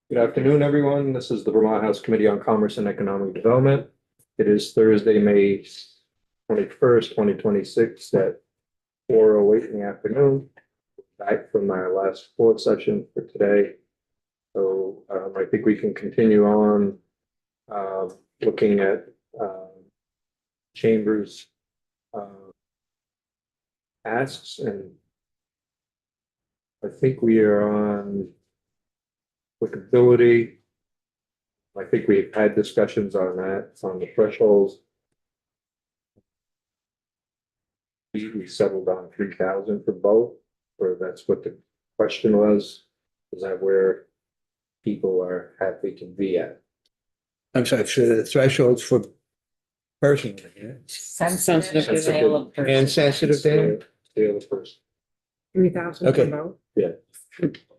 Good afternoon, everyone. This is the Vermont House Committee on Commerce and Economic Development. It is Thursday, May 21st, 2026 at 4:08 in the afternoon. Back from our last floor session for today. So I think we can continue on looking at Chambers asks, and I think we are on applicability. I think we've had discussions on that, on the thresholds. We settled on 3,000 for both, or that's what the question was. Is that where people are happy to be at? I'm sorry, so the thresholds for personal, yeah, Sensitive Sensitive. sale of person. and sensitive data. The other person. 3,000 Okay. for both? Yeah.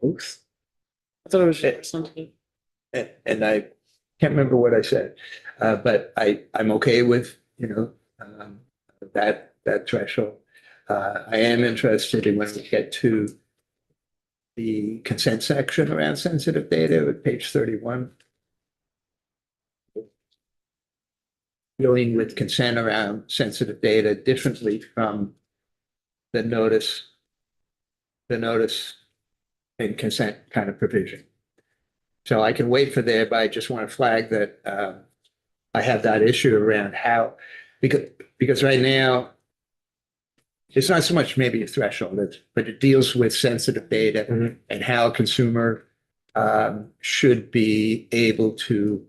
Oops. I thought it was just sensitive. And I can't remember what I said, but I'm okay with, that threshold. I am interested in when we get to the consent section around sensitive data at page 31. Dealing with consent around sensitive data differently from the notice and consent kind of provision. So I can wait for there, but I just want to flag that I have that issue around how, because right now it's not so much maybe a threshold, but it deals with sensitive data Mhm. and how a consumer should be able to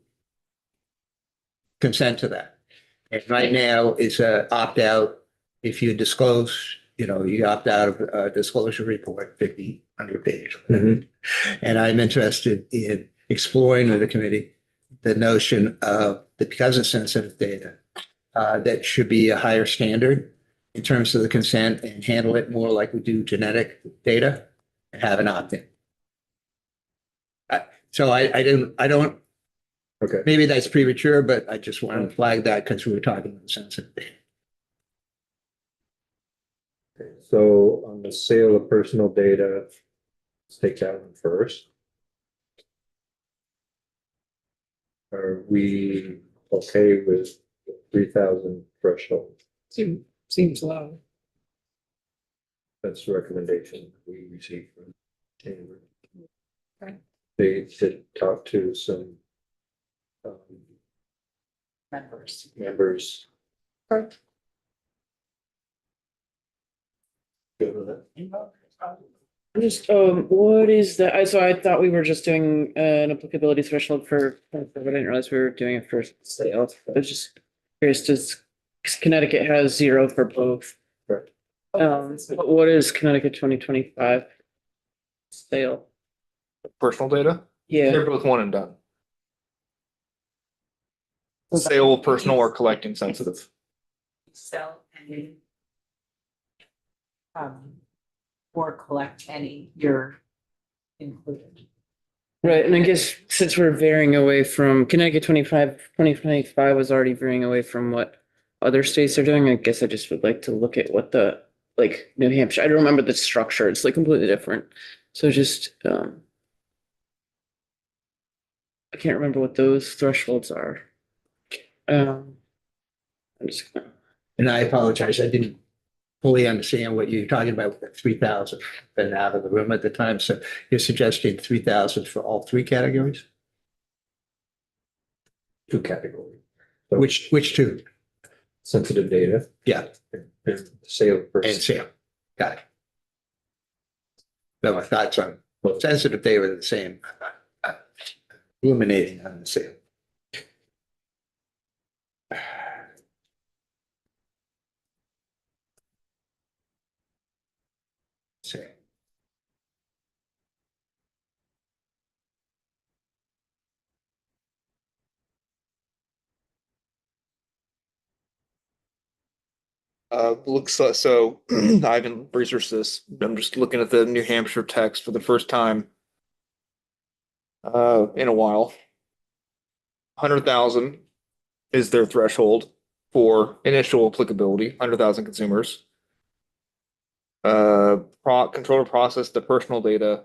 consent to that. And right now it's a opt out. If you disclose, you opt out of a disclosure report, 100 page. Mhm. And I'm interested in exploring with the committee the notion of that because it's sensitive data, that should be a higher standard in terms of the consent and handle it more like we do genetic data and have an opt-in. So I don't, Okay. maybe that's premature, but I just wanted to flag that because we were talking about sensitive data. Okay. So on the sale of personal data, let's take that one first. Are we okay with the 3,000 threshold? Seems low. That's the recommendation we received from Chamber. Okay. They did talk to some Members. members. Okay. Good with it. Just, what is that? So I thought we were just doing an applicability threshold for, but I didn't realize we were doing it for sales. I was just curious, does Connecticut has 0 for both? Correct. But what is Connecticut 2025 sale? Personal data, Yeah, they're both one and done. Sale, personal, or collecting sensitive. Sell any. Or collect any, you're included. right. And I guess since we're veering away from Connecticut 2025 was already veering away from what other states are doing, I guess I just would like to look at what the, like New Hampshire, I don't remember the structure. It's like completely different. So just, I can't remember what those thresholds are. I'm just gonna. And I apologize, I didn't fully understand what you're talking about with the 3,000. Been out of the room at the time, so you're suggesting 3,000 for all three categories? Two categories. Which two? Sensitive data Yeah, and sale of and person. sale. Got it. No, my thoughts on sensitive data are the same. Illuminating on the sale. Sale. Looks like, so I haven't researched this. I'm just looking at the New Hampshire text for the first time. In a while. 100,000 is their threshold for initial applicability, 100,000 consumers. Control or process the personal data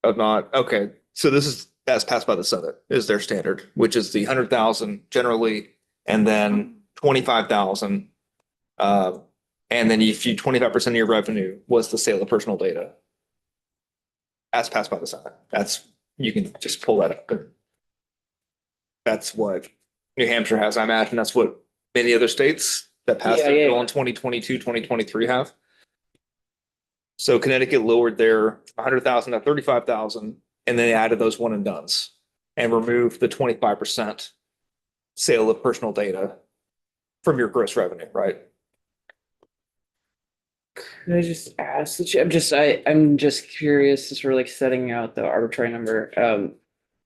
of not, okay, so this is as passed by the Senate is their standard, which is the 100,000 generally, and then 25,000. And then if you 25% of your revenue was the sale of personal data. As passed by the Senate. That's, you can just pull that up. That's what New Hampshire has. I imagine that's what many other states that passed Yeah, their yeah. bill in 2022, 2023 have. So Connecticut lowered their 100,000 to 35,000, and then they added those one and dones and removed the 25% sale of personal data from your gross revenue, right? Could I just ask, I'm just curious, as we're like setting out the arbitrary number,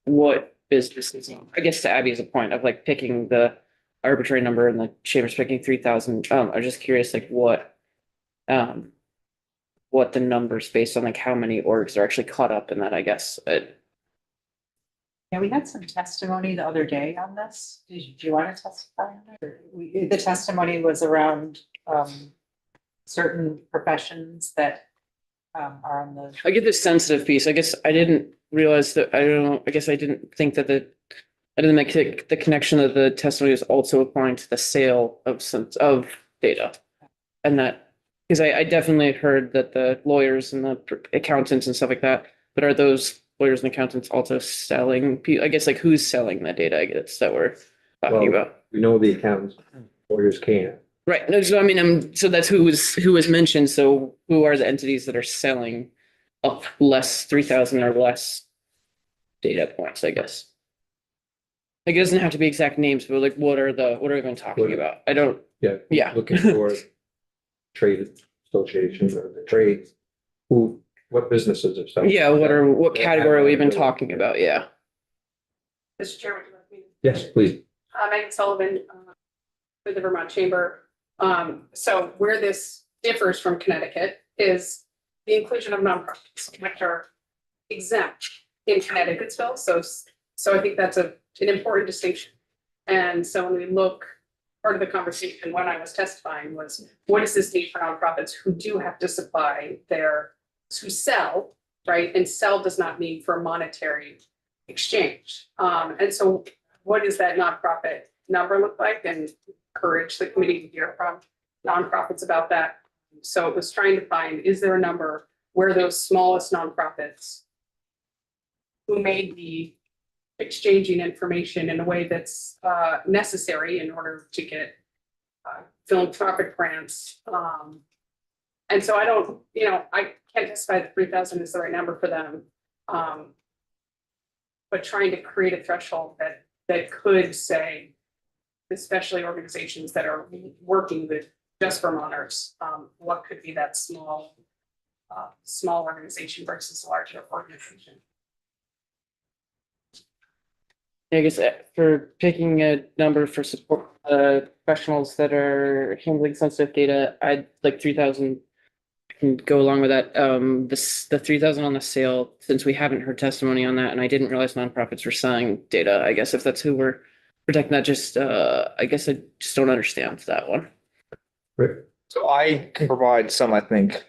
what businesses, I guess to Abby's point of like picking the arbitrary number and the chamber's picking 3,000, I'm just curious, like what the numbers based on, like how many orgs are actually caught up in that, I guess. Yeah, we had some testimony the other day on this. Do you want to testify on it? The testimony was around certain professions that are on the. I get the sensitive piece. I guess I didn't realize that, I don't know, I guess I didn't think that I didn't make the connection that the testimony was also applying to the sale of data. And that, because I definitely heard that the lawyers and the accountants and stuff like that, but are those lawyers and accountants also selling, I guess like who's selling that data, I guess, that we're talking Well, about? we know the accountants, lawyers can't. Right, no, so I mean, so that's who was mentioned, so who are the entities that are selling up less 3,000 or less data points, I guess? Like, it doesn't have to be exact names, but like, what are we even talking about? I don't, Yeah. Yeah. Looking for trade associations or the trades, what businesses are selling. yeah, what category are we even talking about, yeah. Mr. Chairman, do you like me? Yes, please. Megan Sullivan, with the Vermont Chamber. So where this differs from Connecticut is the inclusion of nonprofits, which are exempt in Connecticut's bill. So I think that's an important distinction. And so when we look, part of the conversation when I was testifying was, what does this mean for nonprofits who do have to supply who sell, right? And sell does not mean for monetary exchange. And so what does that nonprofit number look like? And encourage the committee to hear from nonprofits about that. So it was trying to find, is there a number where those smallest nonprofits who may be exchanging information in a way that's necessary in order to get philanthropic grants. And so I can't testify that 3,000 is the right number for them. But trying to create a threshold that could say, especially organizations that are working with just Vermonters, what could be that small organization versus a larger organization? I guess for picking a number for support professionals that are handling sensitive data, I'd like 3,000. Can go along with that. The 3,000 on the sale, since we haven't heard testimony on that, and I didn't realize nonprofits were selling data. I guess if that's who we're protecting, that just I guess I just don't understand that one. Rick? So I can provide some, I think,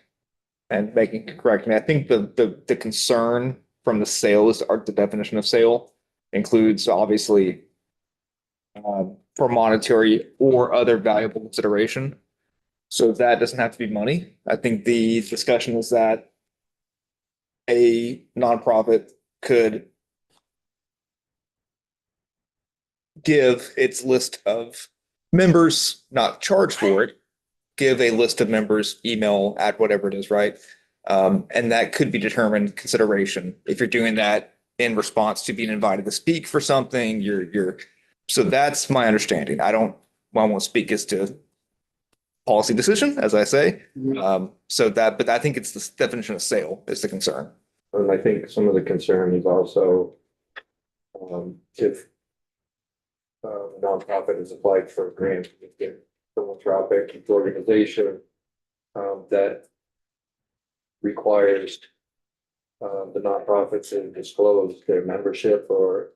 and Megan can correct me. I think the concern from the sale is the definition of sale includes obviously for monetary or other valuable consideration. So that doesn't have to be money. I think the discussion is that a nonprofit could give its list of members, not charge for it, give a list of members, email at whatever it is, right? And that could be determined consideration. If you're doing that in response to being invited to speak for something, so that's my understanding. I won't speak as to policy decision, as I say. But I think it's the definition of sale is the concern. And I think some of the concern is also if a nonprofit is applied for a grant, philanthropic organization that requires the nonprofit to disclose their membership or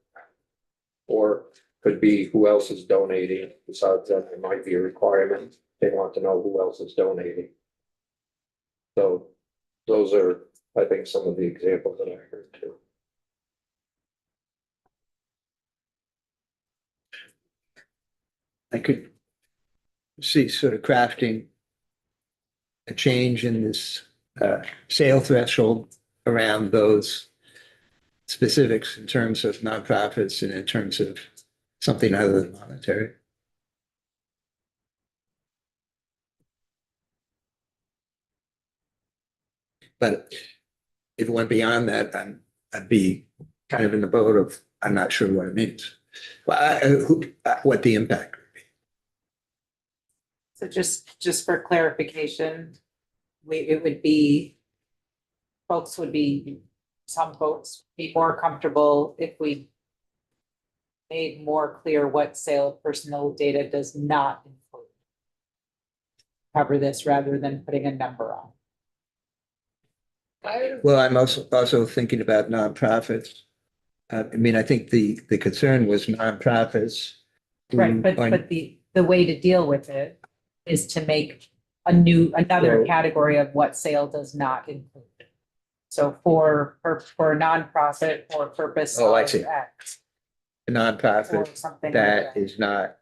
could be who else is donating. Besides that, there might be a requirement. They want to know who else is donating. So those are, I think, some of the examples that I heard too. I could see sort of crafting a change in this sale threshold around those specifics in terms of nonprofits and in terms of something other than monetary. But if it went beyond that, I'd be kind of in the boat of, I'm not sure what it means. Well, what the impact would be. So just for clarification, it would be, some folks be more comfortable if we made more clear what sale of personal data does not include. Cover this rather than putting a number on. Well, I'm also thinking about nonprofits. I mean, I think the concern was nonprofits. who Right, but are- the way to deal with it is to make another Well- category of what sale does not include. So for a nonprofit or purpose Oh, I of see. X A or nonprofit something like that that. is not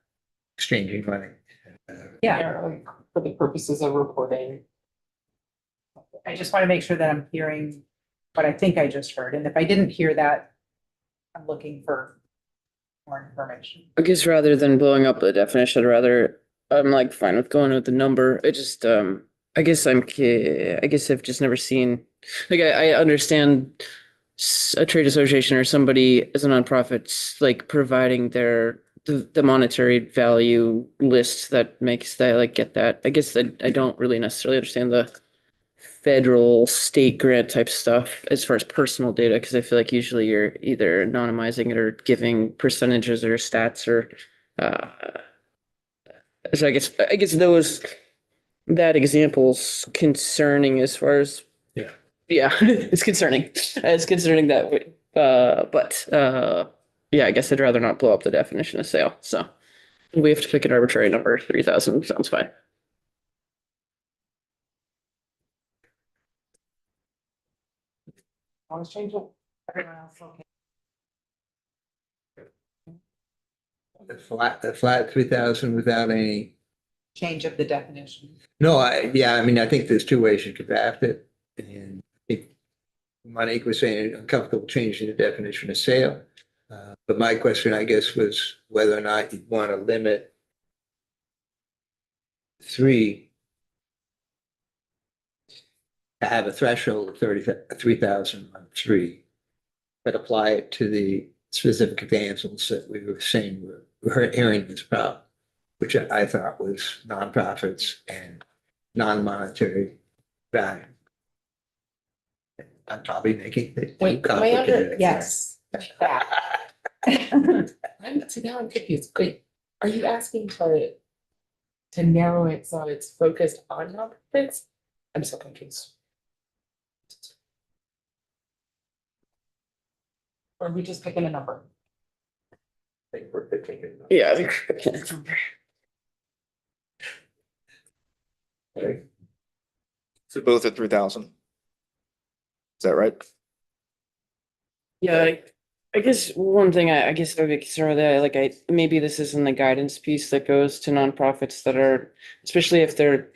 exchanging money. Yeah, For the purposes of reporting. I just want to make sure that I'm hearing what I think I just heard, and if I didn't hear that, I'm looking for more information. I guess rather than blowing up the definition, I'm like fine with going with the number. It just, I guess I guess I've just never seen, like, I understand a trade association or somebody as a nonprofit, like providing the monetary value list that makes that, like, get that. I guess that I don't really necessarily understand the federal state grant type stuff as far as personal data, because I feel like usually you're either anonymizing it or giving percentages or stats or so I guess that example's concerning as far as yeah it's concerning. It's concerning that way. But yeah, I guess I'd rather not blow up the definition of sale. So we have to pick an arbitrary number. 3,000 sounds fine. Always change it. Everyone else, okay. The flat 3,000 without any. Change of the definition. No, I mean, I think there's two ways you could draft it. And I think Monique was saying uncomfortable changing the definition of sale. But my question, I guess, was whether or not you'd want to limit three to have a threshold of 3,000 on three, but apply it to the specific examples that we were saying we're hearing this problem, which I thought was nonprofits and non-monetary value. I'm probably making it too Wait, am I complicated. Yes. See, now I'm confused. Wait, are you asking to narrow it so it's focused on nonprofits? I'm so confused. Or are we just picking a number? I think we're picking it. Yeah, I think. Okay. So both at 3,000. Is that right? Yeah, I guess one thing I guess I would be concerned with that, like maybe this isn't the guidance piece that goes to nonprofits that are, especially if they're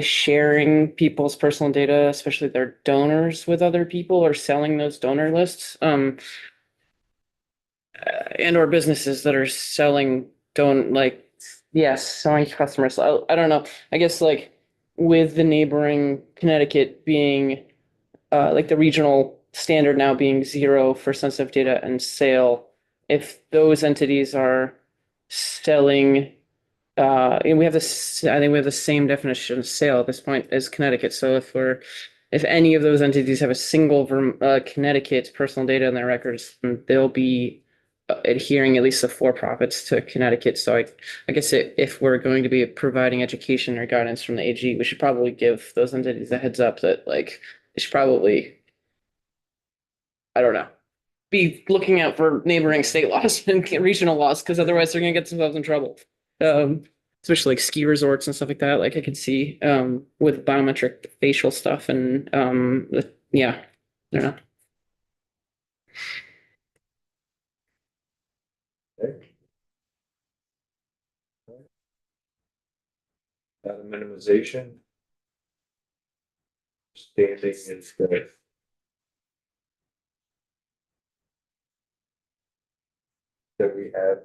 sharing people's personal data, especially their donors with other people or selling those donor lists. And or businesses that are selling selling to customers. I don't know. I guess like with the neighboring Connecticut being like the regional standard now being 0 for sensitive data and sale, if those entities are selling and we have this, I think we have the same definition of sale at this point as Connecticut. So if any of those entities have a single Connecticut's personal data in their records, then they'll be adhering at least the for-profits to Connecticut. So I guess if we're going to be providing education or guidance from the AG, we should probably give those entities a heads up that like they should probably, I don't know, be looking out for neighboring state laws and regional laws, because otherwise they're gonna get themselves in trouble. Especially like ski resorts and stuff like that. Like I could see with biometric facial stuff and yeah, I don't know. Okay. minimization. Standing is that we have.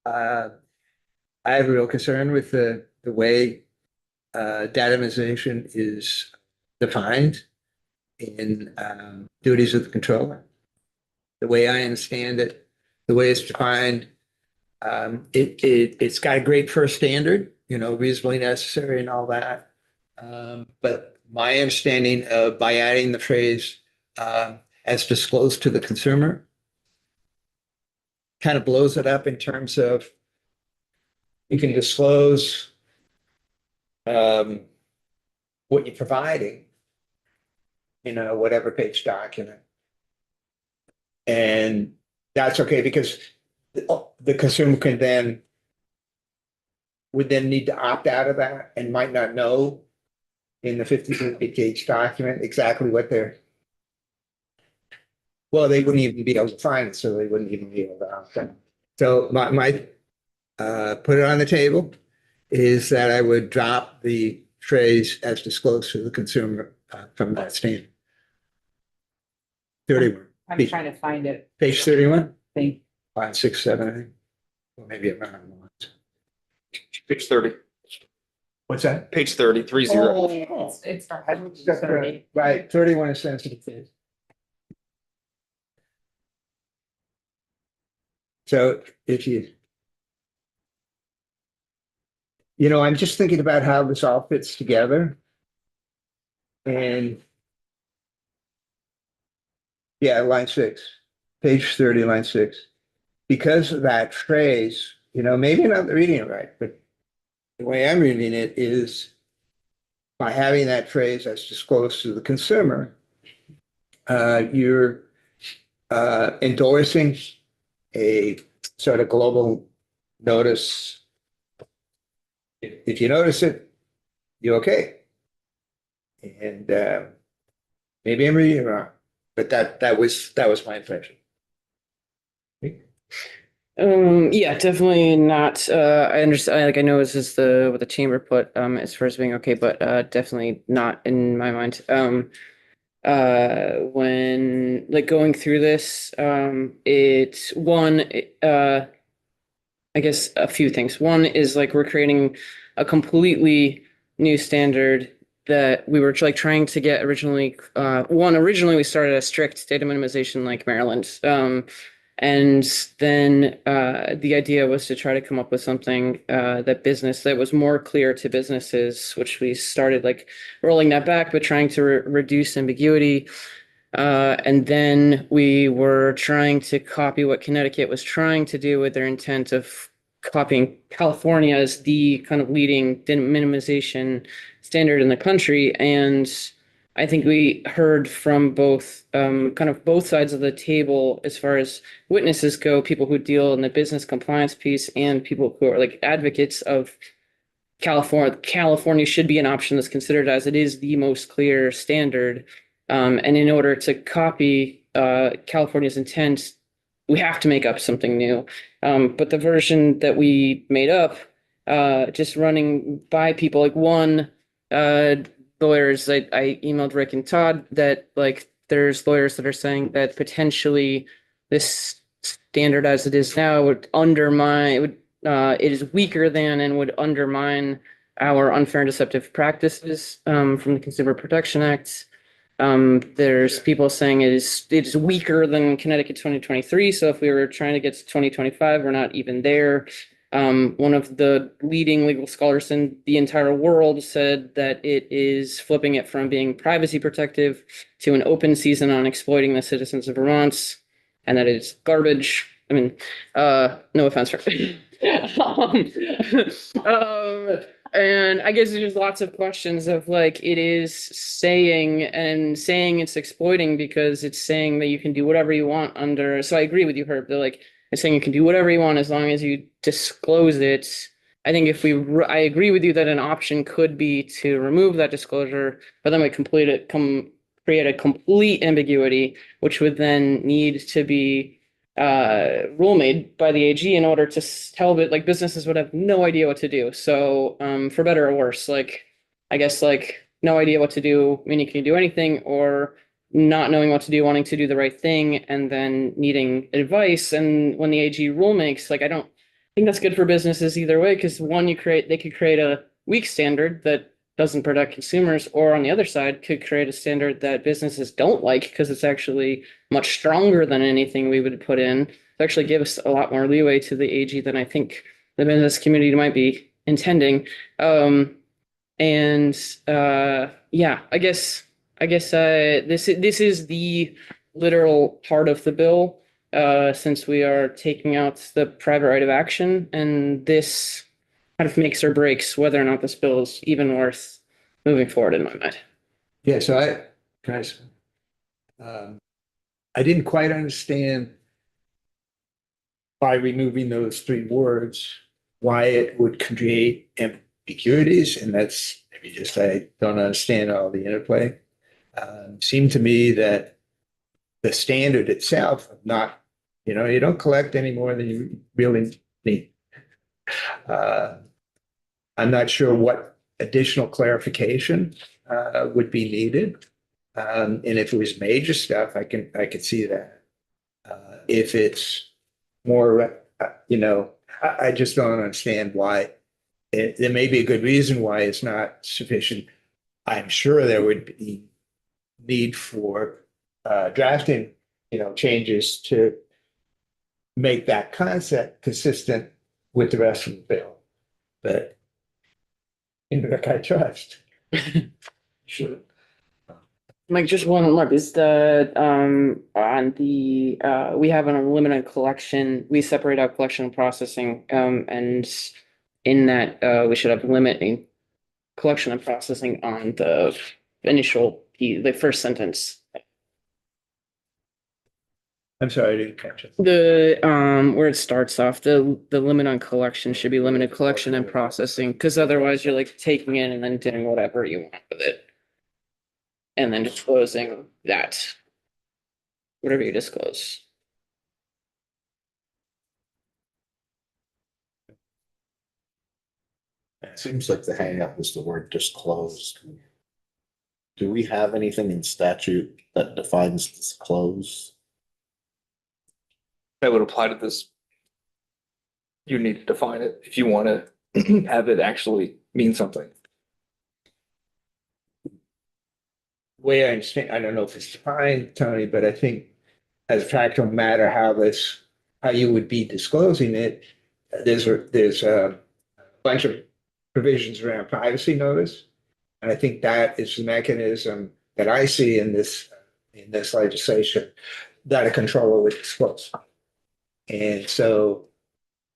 Uh, I have a real concern with the way datamization is defined in duties of the controller. The way I understand it, the way it's defined, it's got a great first standard, reasonably necessary and all that. But my understanding of by adding the phrase as disclosed to the consumer kind of blows it up in terms of you can disclose what you're providing, whatever page document. And that's okay because the consumer would then need to opt out of that and might not know in the 50-page document exactly what they wouldn't even be able to find it, so they wouldn't even be able to opt out. So my put it on the table is that I would drop the phrase as disclosed to the consumer from that standard. 31. I'm trying to find it. Page 31, Thank, line 6, 7, I think. Or maybe I'm wrong. Page 30, What's that? page 30, 30. It's not. Right, 31 is sensitive. So if I'm just thinking about how this all fits together. And yeah, line 6, page 30, line 6. Because of that phrase, maybe I'm not reading it right, but the way I'm reading it is by having that phrase as disclosed to the consumer, you're endorsing a sort of global notice. If you notice it, you're okay. And maybe I'm reading it wrong, but that was my impression. Yeah, definitely not. I understand, like, I know this is what the chamber put, as far as being okay, but, definitely not in my mind. When like going through this, it's one, I guess a few things. One is like we're creating a completely new standard that we were like trying to get originally. Originally we started a strict data minimization like Maryland. And then the idea was to try to come up with something that was more clear to businesses, which we started like rolling that back, but trying to reduce ambiguity. And then we were trying to copy what Connecticut was trying to do with their intent of copying California as the kind of leading minimization standard in the country. And I think we heard from both kind of both sides of the table as far as witnesses go, people who deal in the business compliance piece and people who are like advocates of California. California should be an option that's considered as it is the most clear standard. And in order to copy California's intent, we have to make up something new. But the version that we made up, just running by people, like one, lawyers, I emailed Rick and Todd that like there's lawyers that are saying that potentially this standard as it is now would undermine, it is weaker than and would undermine our unfair and deceptive practices from the Consumer Protection Act. There's people saying it is weaker than Connecticut 2023. So if we were trying to get to 2025, we're not even there. One of the leading legal scholars in the entire world said that it is flipping it from being privacy protective to an open season on exploiting the citizens of Vermont, and that it's garbage. I mean, no offense. And I guess there's lots of questions of like it is saying it's exploiting because it's saying that you can do whatever you want under. So I agree with you, Herb. They're like it's saying you can do whatever you want as long as you disclose it. I think I agree with you that an option could be to remove that disclosure, but then we create a complete ambiguity, which would then need to be rule made by the AG in order to tell that like businesses would have no idea what to do. So for better or worse, like I guess like no idea what to do, meaning can you do anything, or not knowing what to do, wanting to do the right thing, and then needing advice. And when the AG rule makes, like I don't think that's good for businesses either way, because one, they could create a weak standard that doesn't protect consumers, or on the other side, could create a standard that businesses don't like because it's actually much stronger than anything we would put in. To actually give us a lot more leeway to the AG than I think the business community might be intending. Yeah, I guess this is the literal part of the bill, since we are taking out the private right of action, and this kind of makes or breaks whether or not this bill is even worth moving forward in my mind. Yeah, so guys, I didn't quite understand by removing those three words, why it would create ambiguities, and that's maybe just I don't understand all the interplay. Seemed to me that the standard itself of not, you don't collect any more than you really need. I'm not sure what additional clarification would be needed. And if it was major stuff, I could see that. If it's more, I just don't understand why. There may be a good reason why it's not sufficient. I'm sure there would be need for drafting, changes to make that concept consistent with the rest of the bill. But Rick, I trust. Sure. Like just one remark is the on the we have an unlimited collection. We separate out collection and processing, and in that we should have limiting collection and processing on the the first sentence. I'm sorry, I didn't catch it. The where it starts off, the limit on collection should be limited collection and processing, because otherwise you're like taking in and then doing whatever you want with it. And then disclosing that. Whatever you disclose. It seems like the hangup is the word disclosed. Do we have anything in statute that defines disclose? That would apply to this. You need to define it if you want to have it actually mean something. The way I understand, I don't know if it's defined, Tony, but I think as a practical matter, how you would be disclosing it, there's a bunch of provisions around privacy notice. And I think that is the mechanism that I see in this legislation that a controller would disclose. And so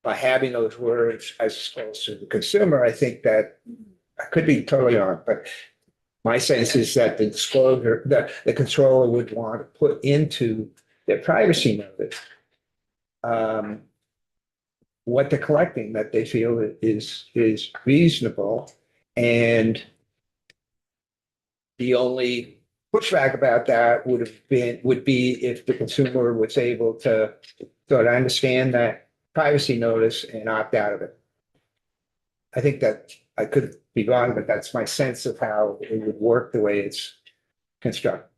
by having those words as opposed to the consumer, I think that I could be totally wrong, but my sense is that the disclosure, the controller would want to put into their privacy notice what they're collecting, that they feel is reasonable. And the only pushback about that would be if the consumer was able to sort of understand that privacy notice and opt out of it. I think that I could be wrong, but that's my sense of how it would work the way it's constructed.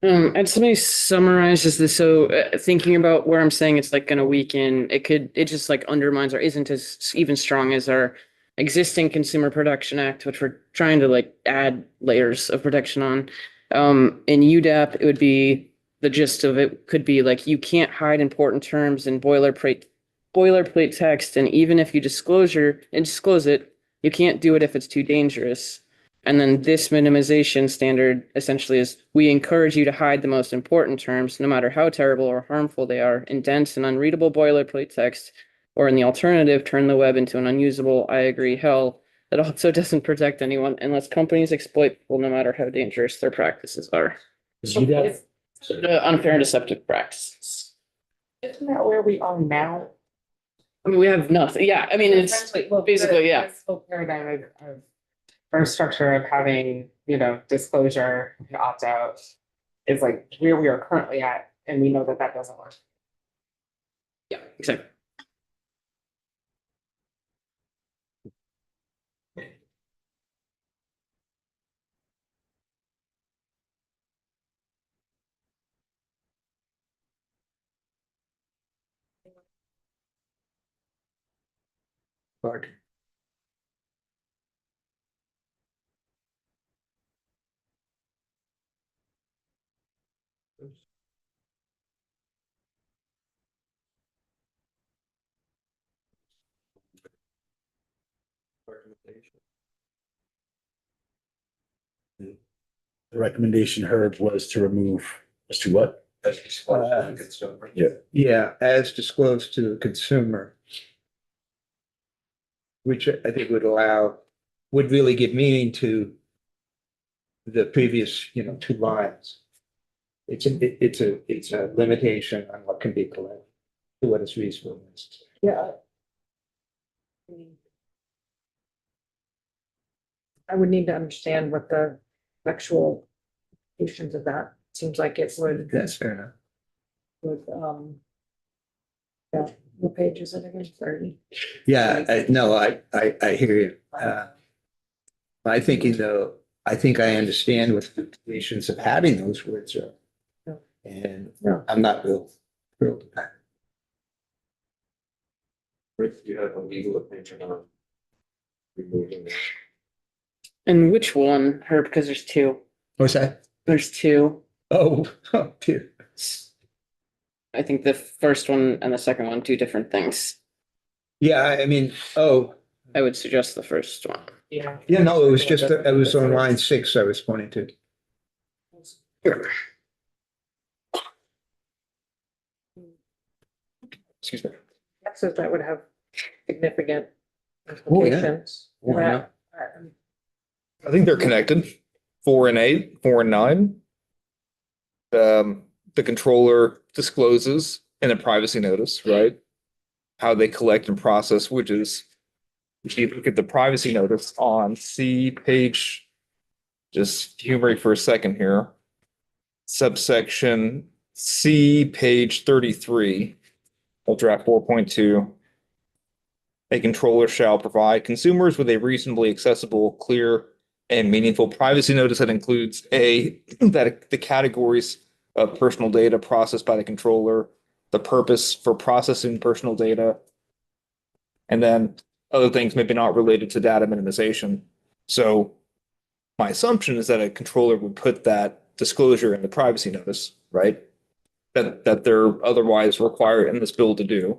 And somebody summarizes this. So thinking about where I'm saying it's like going to weaken, it just like undermines or isn't as even strong as our existing Consumer Protection Act, which we're trying to like add layers of protection on. In UDAP, it would be the gist of it could be like you can't hide important terms in boilerplate text, and even if you disclose it, you can't do it if it's too dangerous. And then this minimization standard essentially is we encourage you to hide the most important terms, no matter how terrible or harmful they are, in dense and unreadable boilerplate text, or in the alternative, turn the web into an unusable I agree hell that also doesn't protect anyone unless companies exploit people, no matter how dangerous their practices are. Unfair and deceptive practices. Isn't that where we are now? I mean, we have nothing. Yeah, I mean, it's Essentially, well, basically, yeah. this whole paradigm of our structure of having, disclosure and opt out is like where we are currently at, and we know that that doesn't work. Yeah, exactly. Clark. The recommendation heard was to remove, as to what? Yeah. Yeah, as disclosed to the consumer. Which I think would really give meaning to the previous, two lines. It's a limitation on what can be collected, to what is reasonable. Yeah. I would need to understand what the actual implications of that, seems like it That's fair enough. yeah, what page is it again? 30. Yeah, I hear you. My thinking though, I think I understand what the implications of having those words are. Yeah. And Yeah. I'm not real thrilled with that. Rick, do you have a legal opinion on removing that? And which one, Herb? Because there's two. What's that? There's two. Oh, dear. I think the first one and the second one, two different things. Yeah, I mean, I would suggest the first one. Yeah. yeah, no, it was just, it was on line 6 I was pointing to. Excuse me. So that would have significant Oh, yeah. implications. Oh, yeah. I think they're connected. 4 and 8, 4 and 9. The controller discloses in a privacy notice, right? How they collect and process widgets. If you look at the privacy notice on C page, just humor me for a second here. Subsection C, page 33, of draft 4.2. A controller shall provide consumers with a reasonably accessible, clear, and meaningful privacy notice that includes that the categories of personal data processed by the controller, the purpose for processing personal data, and then other things maybe not related to data minimization. So my assumption is that a controller would put that disclosure in the privacy notice, right? That they're otherwise required in this bill to do.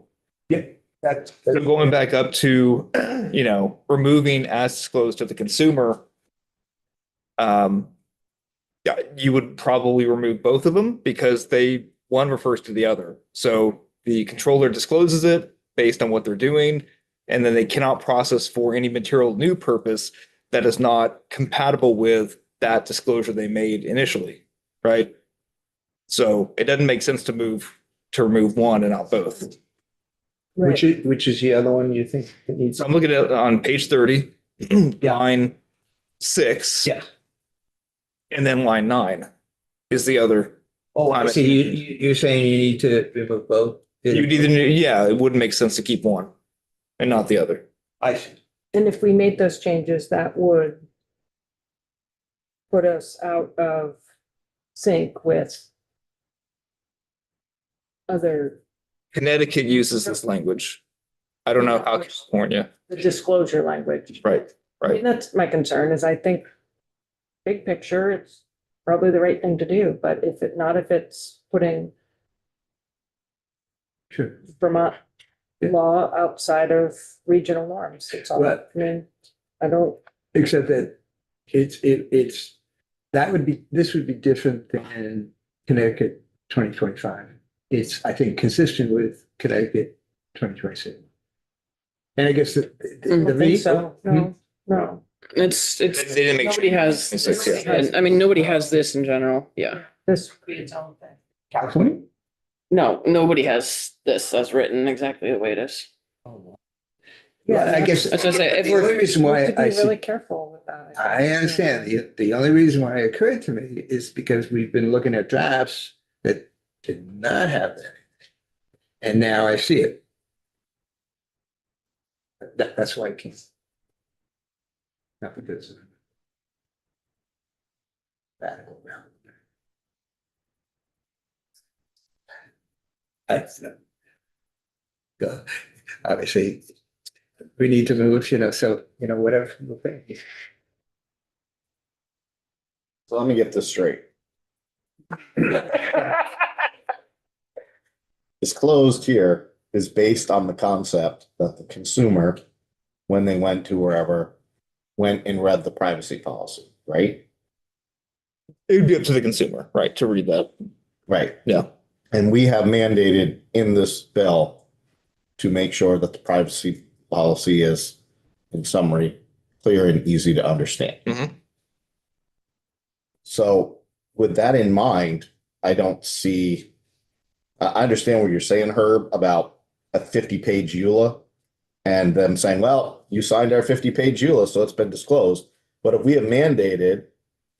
That's, So going back up to, removing as disclosed to the consumer. Yeah, you would probably remove both of them because one refers to the other. So the controller discloses it based on what they're doing, and then they cannot process for any material new purpose that is not compatible with that disclosure they made initially, right? So it doesn't make sense to remove one and not both. which is the other one you think it needs? So I'm looking at on page 30, Yeah. line 6. Yeah. And then line 9 is the other. Oh, I see. You're saying you need to remove both? It wouldn't make sense to keep one and not the other. I see. And if we made those changes, that would put us out of sync with other, Connecticut uses this language. I don't know how California, the disclosure language. right, I mean, that's my concern is I think big picture, it's probably the right thing to do, but if it's putting Sure. Vermont Yeah. law outside of regional norms, it's all, I Right. mean, I don't, Except that this would be different than Connecticut 2025. It's, I think, consistent with Connecticut 2026. And I guess I don't think so, no. It's They didn't make nobody sure. has. It's like, yeah. I mean, nobody has this in general. Yeah. This would be its own thing. California? No, nobody has this as written exactly the way it is. Yeah, I guess. That's what I say, if The we're- only reason We why have to I be see. really careful with I understand. The only reason why it occurred to me is because we've been looking at drafts that did not have that. And now I see it. That's why I came. Not because. Radical. That's go. Obviously, we need to move, so, whatever. So let me get this straight. Disclosed here is based on the concept that the consumer, when they went to wherever, went and read the privacy policy, right? It would be up to the consumer, right, to read that. Right. Yeah. And we have mandated in this bill to make sure that the privacy policy is, in summary, clear and easy to understand. Mhm. So with that in mind, I don't see, I understand what you're saying, Herb, about a 50-page EULA and them saying, well, you signed our 50-page EULA, so it's been disclosed. But if we have mandated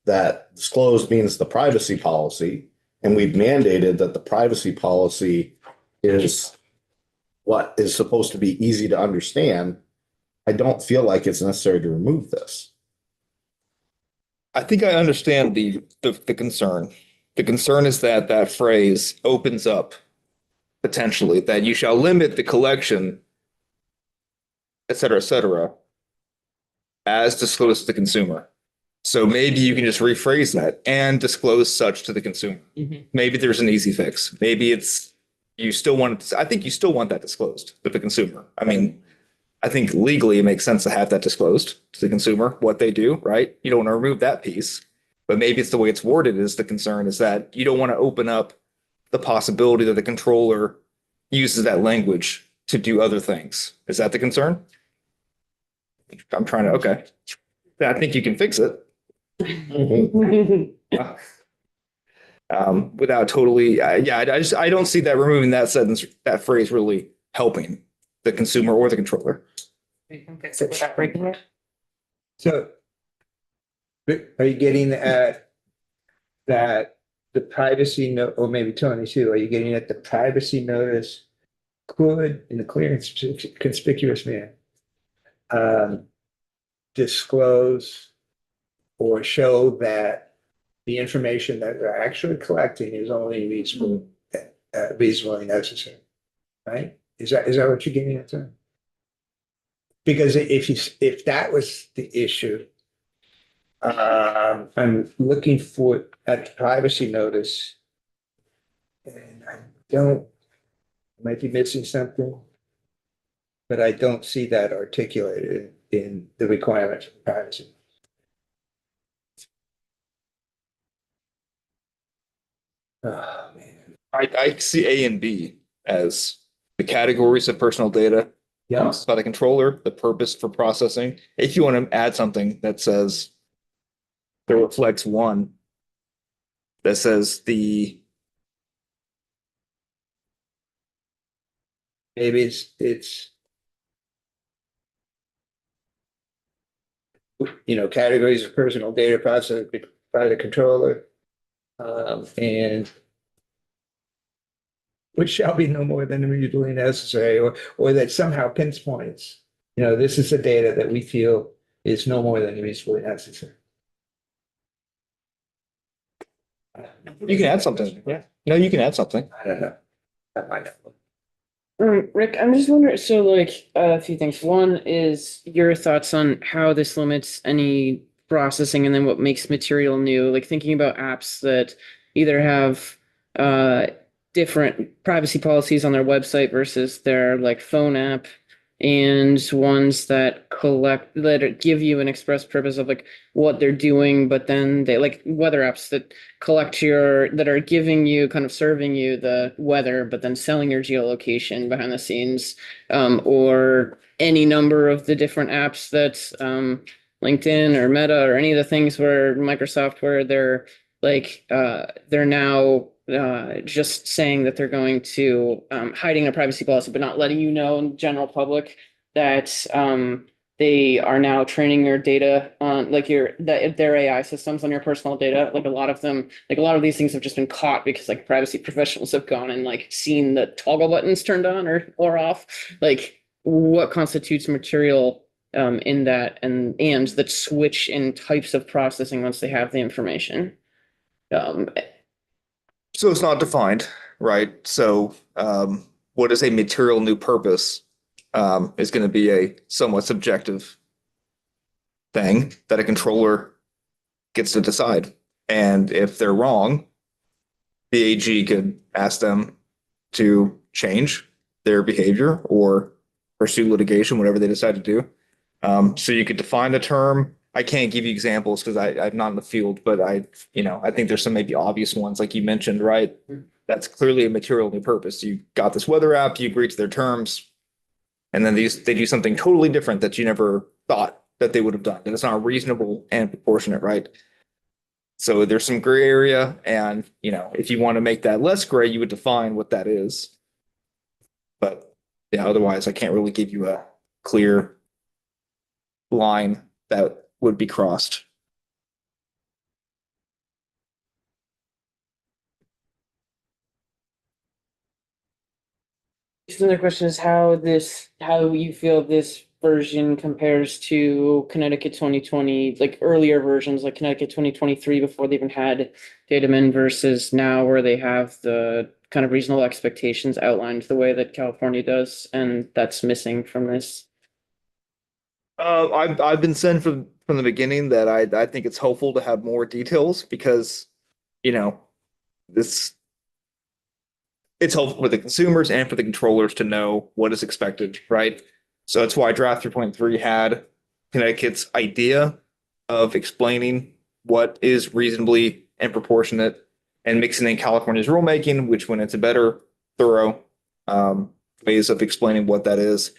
that disclosed means the privacy policy, and we've mandated that the privacy policy is what is supposed to be easy to understand, I don't feel like it's necessary to remove this. I think I understand the concern. The concern is that that phrase opens up potentially that you shall limit the collection, et cetera, as disclosed to the consumer. So maybe you can just rephrase that and disclose such to the consumer. Mhm. Maybe there's an easy fix. Maybe it's, you still want it, I think you still want that disclosed to the consumer. I mean, I think legally it makes sense to have that disclosed to the consumer, what they do, right? You don't want to remove that piece, but maybe it's the way it's worded is the concern is that you don't want to open up the possibility that the controller uses that language to do other things. Is that the concern? I'm trying to, okay. I think you can fix it. Without totally, I don't see that removing that sentence, that phrase really helping the consumer or the controller. You can fix it without breaking it. So are you getting at that the privacy note, or maybe Tony too, are you getting at the privacy notice could, in a clear and conspicuous manner, disclose or show that the information that they're actually collecting is only reasonably necessary, right? Is that what you're getting at? Because if that was the issue, I'm looking at the privacy notice, and I might be missing something, but I don't see that articulated in the requirements for privacy. Oh, man. I see A and B as the categories of personal data Yeah. by the controller, the purpose for processing. If you want to add something that says that reflects one, that says Maybe it's categories of personal data processed by the controller, and which shall be no more than immediately necessary, or that somehow pinpoints, this is the data that we feel is no more than reasonably necessary. you can add something. Yeah. No, you can add something. I don't know. That might help. Rick, I'm just wondering, so like a few things. One is your thoughts on how this limits any processing and then what makes material new, like thinking about apps that either have different privacy policies on their website versus their like phone app, and ones that give you an express purpose of like what they're doing, but then they like weather apps that that are giving you, kind of serving you the weather, but then selling your geolocation behind the scenes, or any number of the different apps that LinkedIn or Meta or any of the things where Microsoft, where they're like they're now just saying that they're going to hiding a privacy policy, but not letting in general public that they are now training your data on like their AI systems on your personal data. Like a lot of them, like a lot of these things have just been caught because like privacy professionals have gone and like seen the toggle buttons turned on or off. Like what constitutes material in that and that switch in types of processing once they have the information. So it's not defined, right? So what is a material new purpose is going to be a somewhat subjective thing that a controller gets to decide. And if they're wrong, the AG could ask them to change their behavior or pursue litigation, whatever they decide to do. So you could define the term. I can't give you examples because I'm not in the field, but I think there's some maybe obvious ones like you mentioned, right? That's clearly a material new purpose. You got this weather app, you agree to their terms, and then they do something totally different that you never thought that they would have done. And it's not reasonable and proportionate, right? So there's some gray area, and if you want to make that less gray, you would define what that is. But yeah, otherwise I can't really give you a clear line that would be crossed. Another question is how you feel this version compares to Connecticut 2020, like earlier versions, like Connecticut 2023 before they even had Datamon versus now where they have the kind of reasonable expectations outlined the way that California does, and that's missing from this. I've been saying from the beginning that I think it's helpful to have more details because this it's helpful for the consumers and for the controllers to know what is expected, right? So that's why draft 3.3 had Connecticut's idea of explaining what is reasonably and proportionate and mixing in California's rulemaking, which went into better, thorough ways of explaining what that is.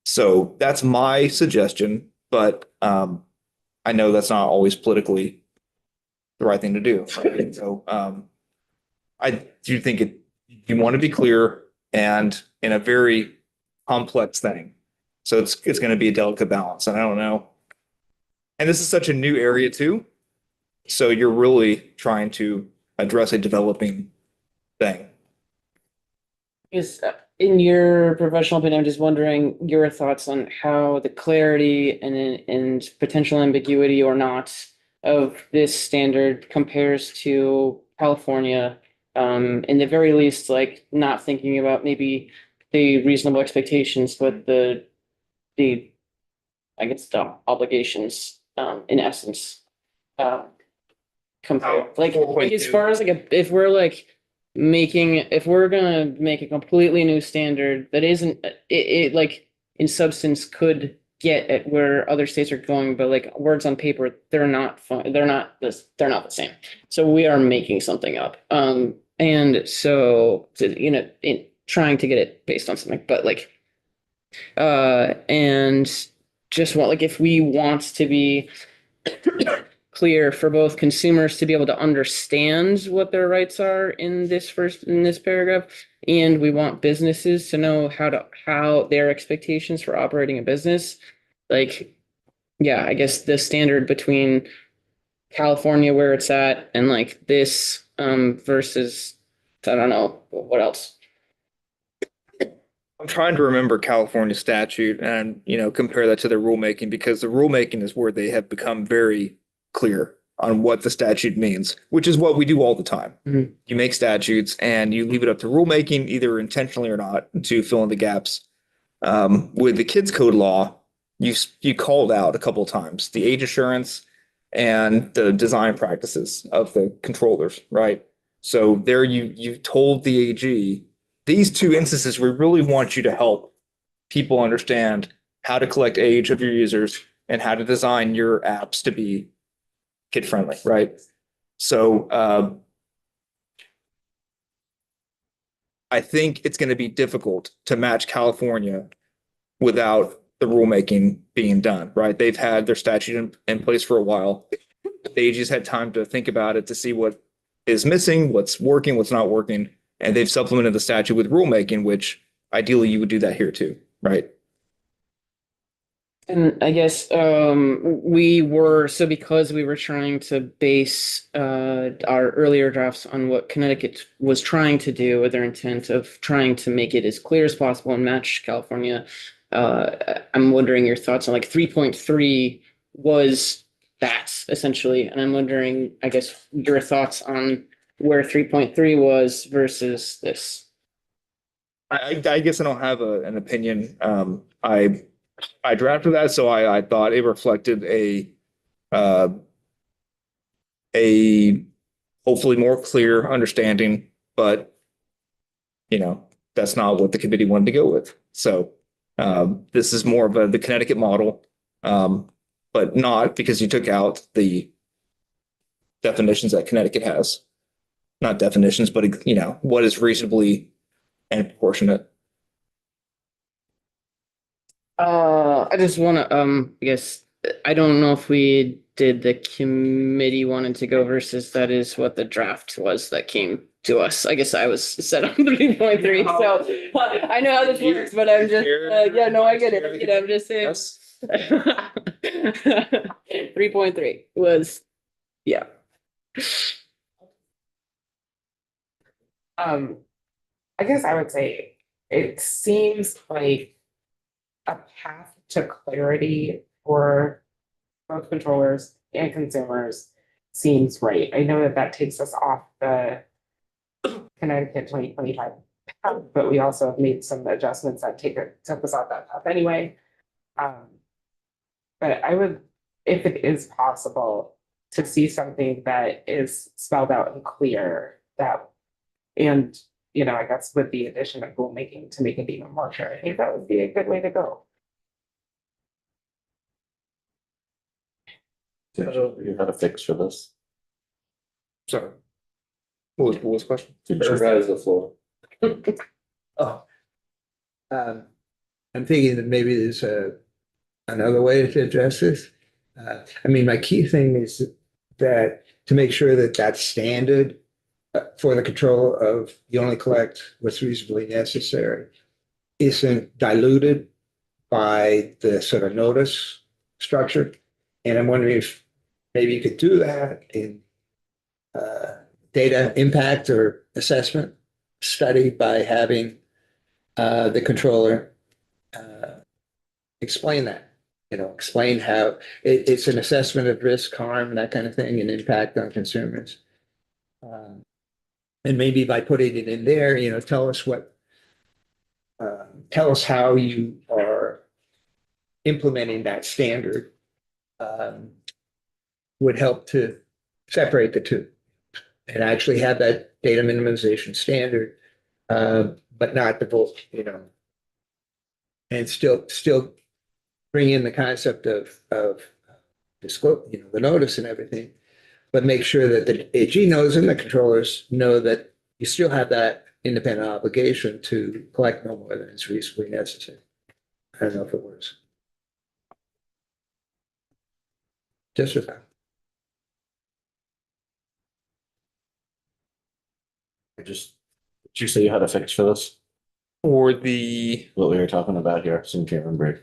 So that's my suggestion, but I know that's not always politically the right thing to do. Right? So I do think you want to be clear and in a very complex thing. So it's going to be a delicate balance. And I don't know. And this is such a new area too. So you're really trying to address a developing thing. Is in your professional opinion, I'm just wondering your thoughts on how the clarity and potential ambiguity or not of this standard compares to California. In the very least, like not thinking about maybe the reasonable expectations, but the I guess the obligations in essence compare like as far as like if we're gonna make a completely new standard that isn't it like in substance could get at where other states are going, but like words on paper they're not fun, they're not the same. So we are making something up. And so in trying to get it based on something, but like and just want like if we want to be clear for both consumers to be able to understand what their rights are in this paragraph, and we want businesses to know how their expectations for operating a business, like yeah, I guess the standard between California where it's at and like this versus I don't know what else. I'm trying to remember California statute and compare that to their rulemaking because the rulemaking is where they have become very clear on what the statute means, which is what we do all the time. Mhm. You make statutes and you leave it up to rulemaking, either intentionally or not, to fill in the gaps. With the kids code law, you called out a couple of times the age assurance and the design practices of the controllers, right? So there you told the AG these two instances, we really want you to help people understand how to collect age of your users and how to design your apps to be kid friendly, right? So I think it's going to be difficult to match California without the rulemaking being done, right? They've had their statute in place for a while. The AG's had time to think about it to see what is missing, what's working, what's not working. And they've supplemented the statute with rulemaking, which ideally you would do that here too, right? And I guess because we were trying to base our earlier drafts on what Connecticut was trying to do with their intent of trying to make it as clear as possible and match California. I'm wondering your thoughts on like 3.3 was that essentially, and I'm wondering, I guess, your thoughts on where 3.3 was versus this. I guess I don't have an opinion. I drafted that, so I thought it reflected uh, a hopefully more clear understanding, but that's not what the committee wanted to go with. So this is more of the Connecticut model, but not because you took out the definitions that Connecticut has. Not definitions, but what is reasonably and proportionate. I just want to, I guess, I don't know if we did the committee wanted to go versus that is what the draft was that came to us. I guess I was set on 3.3, so I know how this works, but I'm just, yeah, no, I get it. I'm just saying. Yes. 3.3 was, yeah. I guess I would say it seems like a path to clarity for both controllers and consumers seems right. I know that takes us off the Connecticut 2025 path, but we also have made some adjustments that took us off that path anyway. But I would, if it is possible, to see something that is spelled out and clear and I guess with the addition of rulemaking to make it even more clear, I think that would be a good way to go. You had a fix for this? Sorry. What was the question? Herb has the floor. Oh. I'm thinking that maybe there's another way to address this. I mean, my key thing is that to make sure that that's standard for the control of you only collect what's reasonably necessary isn't diluted by the sort of notice structure. And I'm wondering if maybe you could do that in data impact or assessment study by having the controller explain that, explain how it's an assessment of risk, harm, that kind of thing, and impact on consumers. And maybe by putting it in there, tell us how you are implementing that standard would help to separate the two and actually have that data minimization standard, but not the full, and still bring in the concept of disclose, the notice and everything, but make sure that the AG knows and the controllers know that you still have that independent obligation to collect no more than is reasonably necessary. I don't know if it works. Just for that. Did you say you had a fix for this? For the What we were talking about here, some can't remember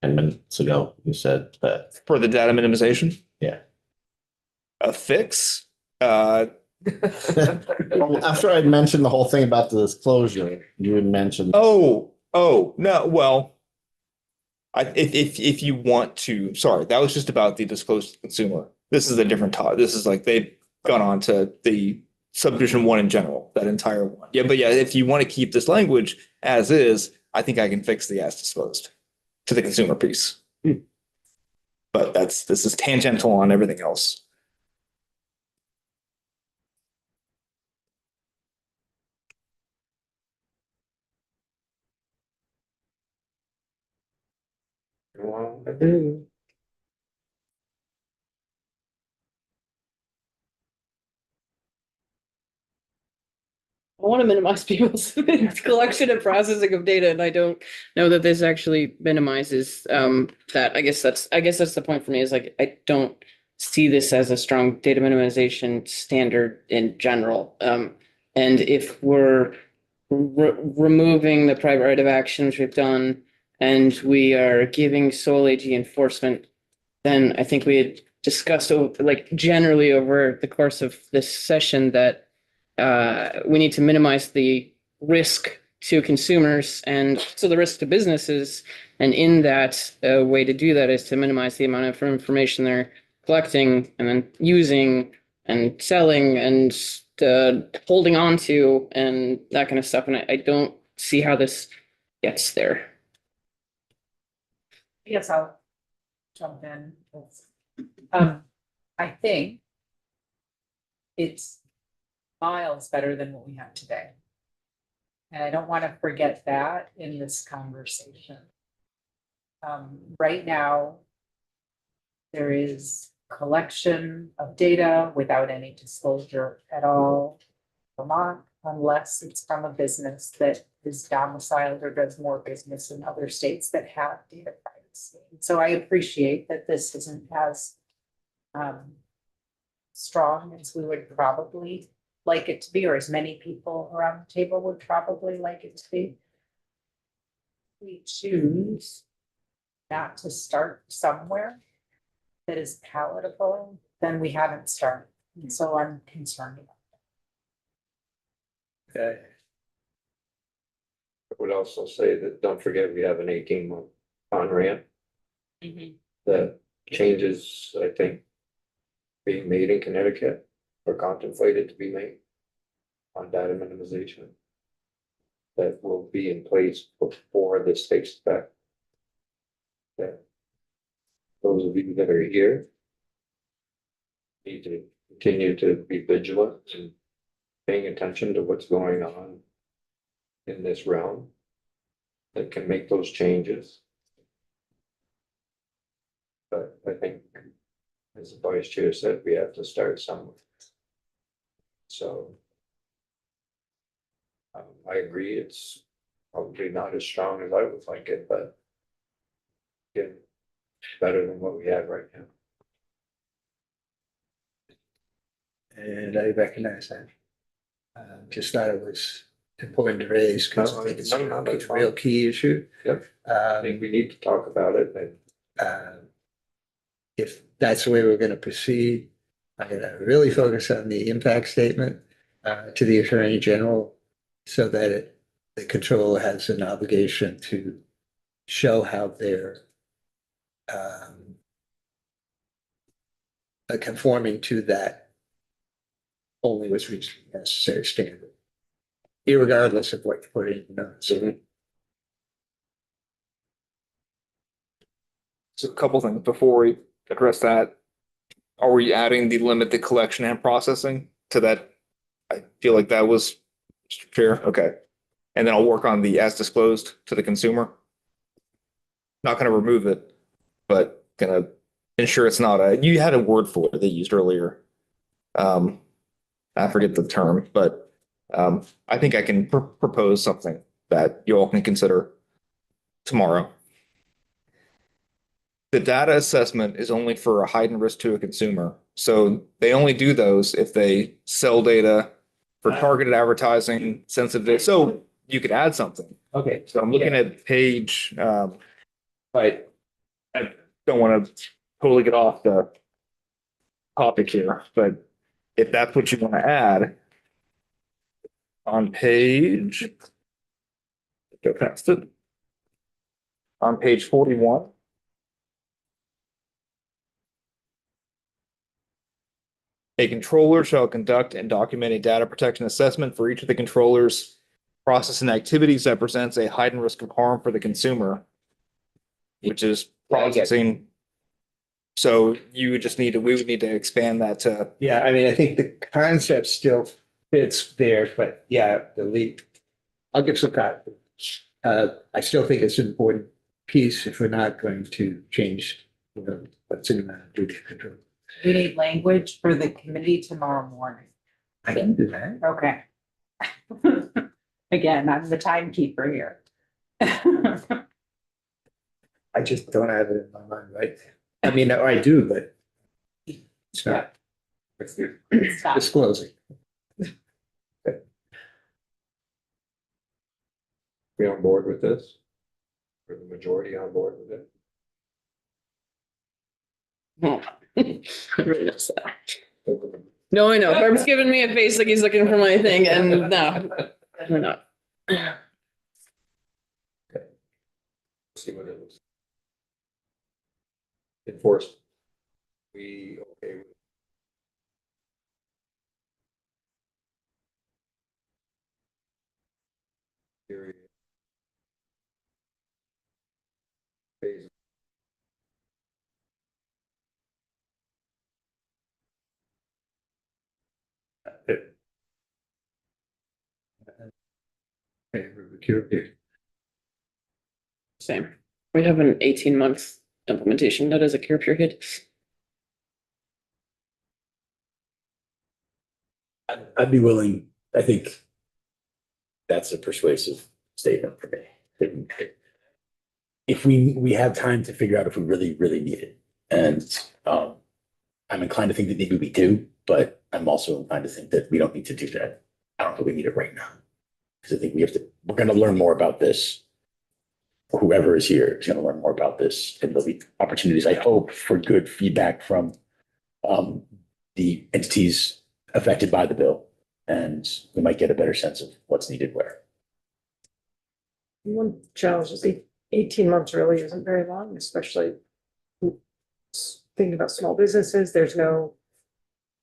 10 minutes ago, you said that. for the data minimization, Yeah. a fix. After I'd mentioned the whole thing about the disclosure, you had mentioned. Oh no. Well, if you want to, sorry, that was just about the disclosed consumer. This is a different topic. This is like they've gone on to the subdivision 1 in general, that entire one. Yeah, but yeah, if you want to keep this language as is, I think I can fix the as disclosed to the consumer piece. But this is tangential on everything else. I want to minimize people's collection and processing of data, and I don't know that this actually minimizes that. I guess that's the point for me, is like I don't see this as a strong data minimization standard in general. And if we're removing the private right of action, which we've done, and we are giving sole AG enforcement, then I think we had discussed like generally over the course of this session that we need to minimize the risk to consumers and so the risk to businesses. And in that, a way to do that is to minimize the amount of information they're collecting and then using and selling and holding on to and that kind of stuff. And I don't see how this gets there. Yes, I'll jump in. I think it's miles better than what we have today. And I don't want to forget that in this conversation. Right now, there is collection of data without any disclosure at all. Vermont, unless it's from a business that is domiciled or does more business in other states that have data privacy. So I appreciate that this isn't as strong as we would probably like it to be, or as many people around the table would probably like it to be. We choose not to start somewhere that is palatable, then we haven't started. And so I'm concerned about Okay. I would also say that, don't forget, we have an 18-month on ramp. The changes, I think, being made in Connecticut or contemplated to be made on data minimization that will be in place before this takes effect. That those of you that are here need to continue to be vigilant and paying attention to what's going on in this realm that can make those changes. But I think, as the vice chair said, we have to start somewhere. So I agree, it's probably not as strong as I would like it, but again, better than what we have right now. And I recognize that. Just thought it was important to raise because No, I think it's no, that's a real fine. key issue. Yep. I think we need to talk about it and If that's the way we're going to proceed, I'm going to really focus on the impact statement to the Attorney General so that the controller has an obligation to show how they're conforming to that only was reached necessary standard, irregardless of what you put in the notes. So a couple things before we address that. Are we adding the limited collection and processing to that? I feel like that was, Mr. Chair, okay. And then I'll work on the as disclosed to the consumer. Not gonna remove it, but gonna ensure it's not you had a word for it they used earlier. I forget the term, but I think I can propose something that you all can consider tomorrow. The data assessment is only for a heightened risk to a consumer. So they only do those if they sell data for targeted advertising, sensitive data. So you could add something. Okay. So I'm looking at page, but I don't want to totally get off the topic here, but if that's what you want to add on page, go past it. On page 41. A controller shall conduct and document a data protection assessment for each of the controller's process and activities that presents a heightened risk of harm for the consumer, which is processing. So you would just need to, we would need to expand that to. Yeah, I mean, I think the concept still fits there, but yeah, I'll give some thought. I still think it's an important piece if we're not going to change, what's in the duty control. it. We need language for the committee tomorrow morning. I can do that. Okay. Again, I'm the timekeeper here. I just don't have it in my mind right now. I mean, I do, but it's not Stop. disclosing. be on board with this. For the majority on board with it. I really noticed that. No, I know. Barb's giving me a face like he's looking for my thing, and no, definitely not. See what it is. Enforced. We, okay. with- Period. Phase. Favor of a cure period. Same. We have an 18-month implementation that is a cure period. I'd be willing, I think that's a persuasive statement for me. If we have time to figure out if we really need it. And I'm inclined to think that maybe we do, but I'm also inclined to think that we don't need to do that. I don't think we need it right now. Because I think we're gonna learn more about this. Whoever is here is gonna learn more about this, and there'll be opportunities, I hope, for good feedback from the entities affected by the bill. And we might get a better sense of what's needed where. One challenge is 18 months really isn't very long, especially thinking about small businesses. There's no,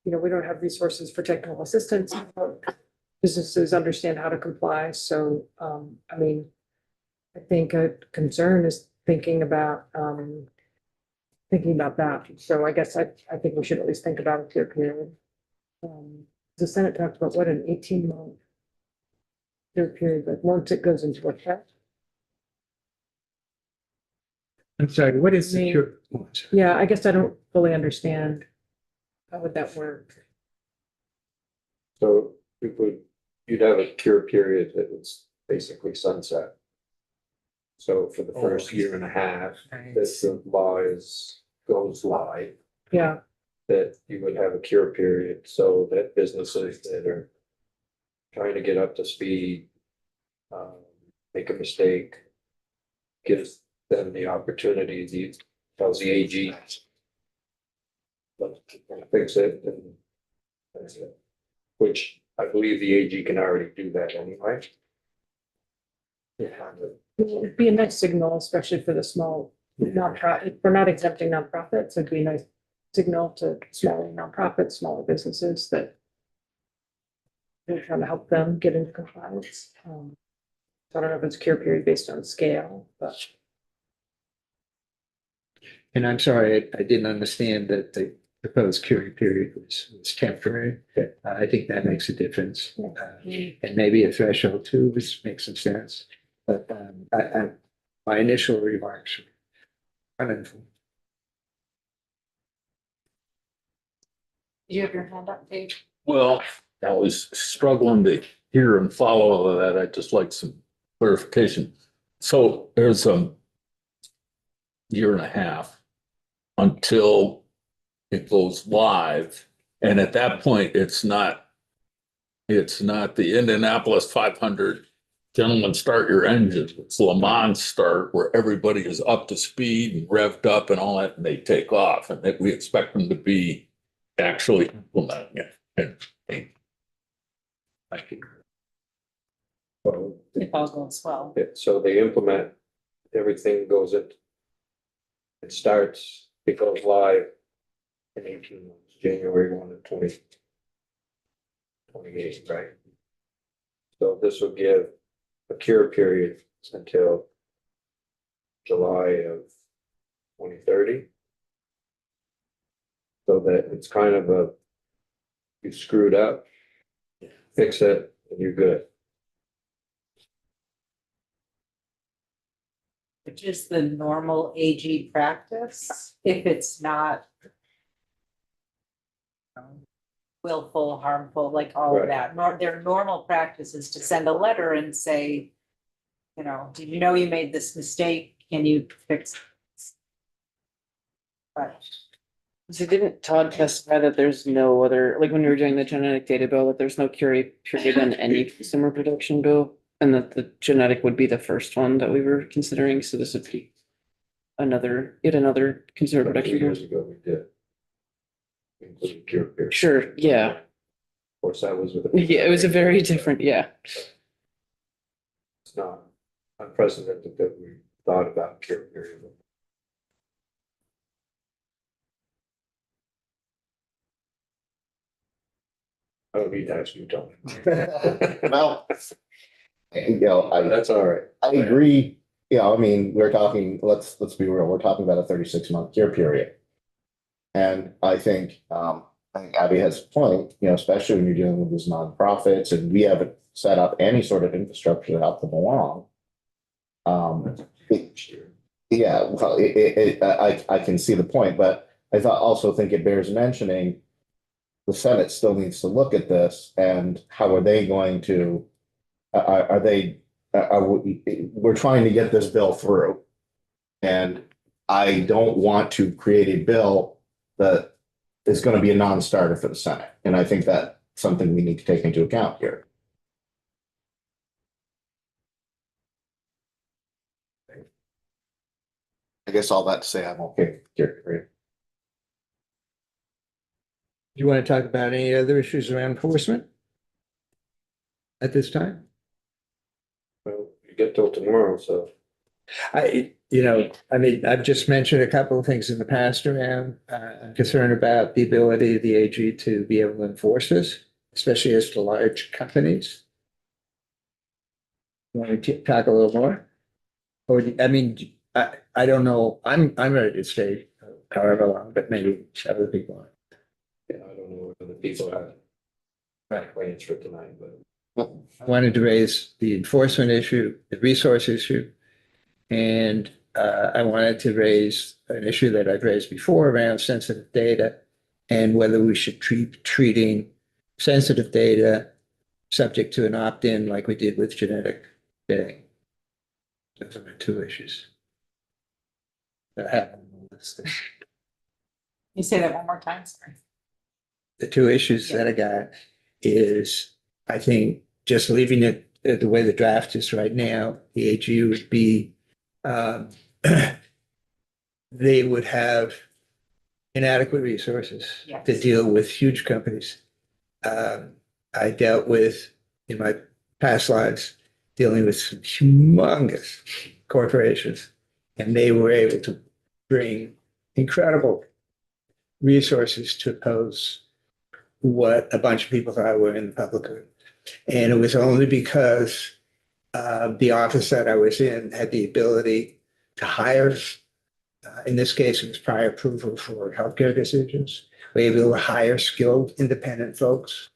we don't have resources for technical assistance. Businesses understand how to comply. So, I mean, I think a concern is thinking about that. So I guess I think we should at least think about a clear period. The Senate talked about what an 18-month clear period, but once it goes into effect. I'm sorry, what is Me. the cure? Yeah, I guess I don't fully understand. How would that work? So you'd have a cure period that was basically sunset. So for the first year and a half, that the law goes live, Yeah, that you would have a cure period so that businesses that are trying to get up to speed, make a mistake, gives them the opportunity, tells the AG. But fix it and that's it. Which I believe the AG can already do that anyway. Yeah. it'd be a nice signal, especially for the small nonprofit. We're not exempting nonprofits. It'd be a nice signal to smaller nonprofits, smaller businesses that we're trying to help them get into compliance. So I don't know if it's a cure period based on scale, but And I'm sorry, I didn't understand that the proposed cure period was temporary. I think that makes a difference. And maybe a threshold too, which makes some sense. But my initial remarks were uninformed. You have your hand up, Dave? Well, I was struggling to hear and follow all of that. I'd just like some clarification. So there's a year and a half until it goes live. And at that point, it's not the Indianapolis 500 gentlemen start your engine. It's Le Mans start where everybody is up to speed and revved up and all that, and they take off. And that we expect them to be actually implementing it. Thank you. So If all goes well. so they implement, everything goes it goes live in 18 months, January 1 of 2028, right? So this will give a cure period until July of 2030. So that it's kind of you screwed up, fix it, and you're good. Which is the normal AG practice, if it's not willful, harmful, like all of Right. that. Their normal practice is to send a letter and say, did you know you made this mistake? Can you fix this? But So didn't Todd specify that there's no other, like when we were doing the genetic data bill, that there's no cure period on any consumer protection bill? and that the genetic would be the first one that we were considering, so this would be yet another consumer A few protection. years ago, we did. Including Pure Peer. Of Sure, yeah, course, that was with. yeah, it was a very different, yeah. It's not unprecedented that we thought about Pure Peer. I don't need to ask you, Tony. Well, you know, That's all right. I agree. Yeah, I mean, we're talking, let's be real, we're talking about a 36-month cure period. And I think Abby has a point, you know, especially when you're dealing with these nonprofits and we haven't set up any sort of infrastructure to help them along. Yeah, well, I can see the point, but also think it bears mentioning the Senate still needs to look at this and how are they going to, we're trying to get this bill through. And I don't want to create a bill that is going to be a non-starter for the Senate. And I think that's something we need to take into account here. I guess all that to say, I'm okay with Gary. Do you want to talk about any other issues around enforcement at this time? Well, you get till tomorrow, so. I've just mentioned a couple of things in the past around concern about the ability of the AG to be able to enforce this, especially as to large companies. You want to talk a little more? Or, I don't know. I'm ready to stay however long, but maybe other people aren't. Yeah, I don't know what other people have. Plans for tonight, but. I wanted to raise the enforcement issue, the resource issue, and I wanted to raise an issue that I've raised before around sensitive data and whether we should treating sensitive data subject to an opt-in like we did with genetic bidding. Those are my two issues that happen on this thing. You say that one more time, sorry. The two issues that I got is, I think, just leaving it the way the draft is right now, the AG would be, they would have inadequate resources Yes. to deal with huge companies. I dealt with, in my past lives, dealing with some humongous corporations, and they were able to bring incredible resources to oppose what a bunch of people thought were in the public good. And it was only because the office that I was in had the ability to hire, in this case, it was prior approval for healthcare decisions. We were able to hire skilled independent folks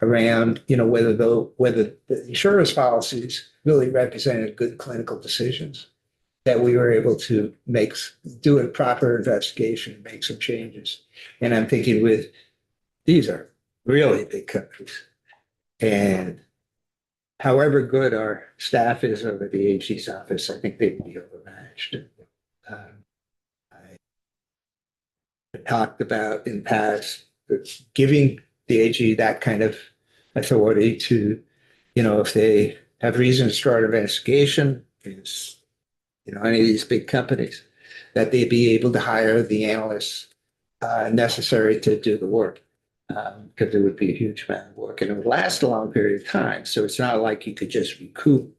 around, whether the insurance policies really represented good clinical decisions, that we were able to do a proper investigation, make some changes. And I'm thinking these are really big companies. And however good our staff is over the AG's office, I think they would be overmatched. I talked about in the past giving the AG that kind of authority to, if they have reason to start an investigation, is, any of these big companies, that they be able to hire the analysts necessary to do the work. Because it would be a huge amount of work and it would last a long period of time. So it's not like you could just recoup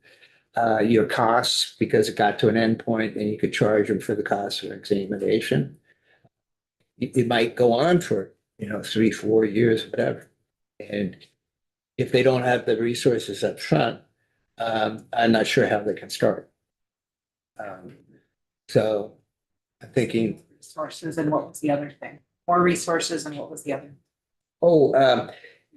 your costs because it got to an end point and you could charge them for the cost of examination. It might go on for, 3-4 years, whatever. And if they don't have the resources up front, I'm not sure how they can start. So I'm thinking. Resources, and what was the other thing? More resources, and what was the other?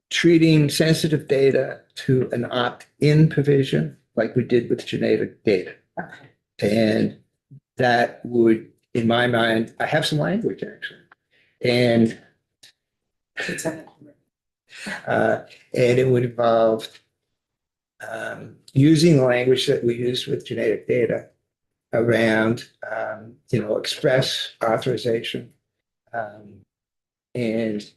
Treating sensitive data to an opt-in provision like we did with genetic data. Okay. And that would, in my mind, I have some language actually. And it would involve using the language that we used with genetic data around, express authorization and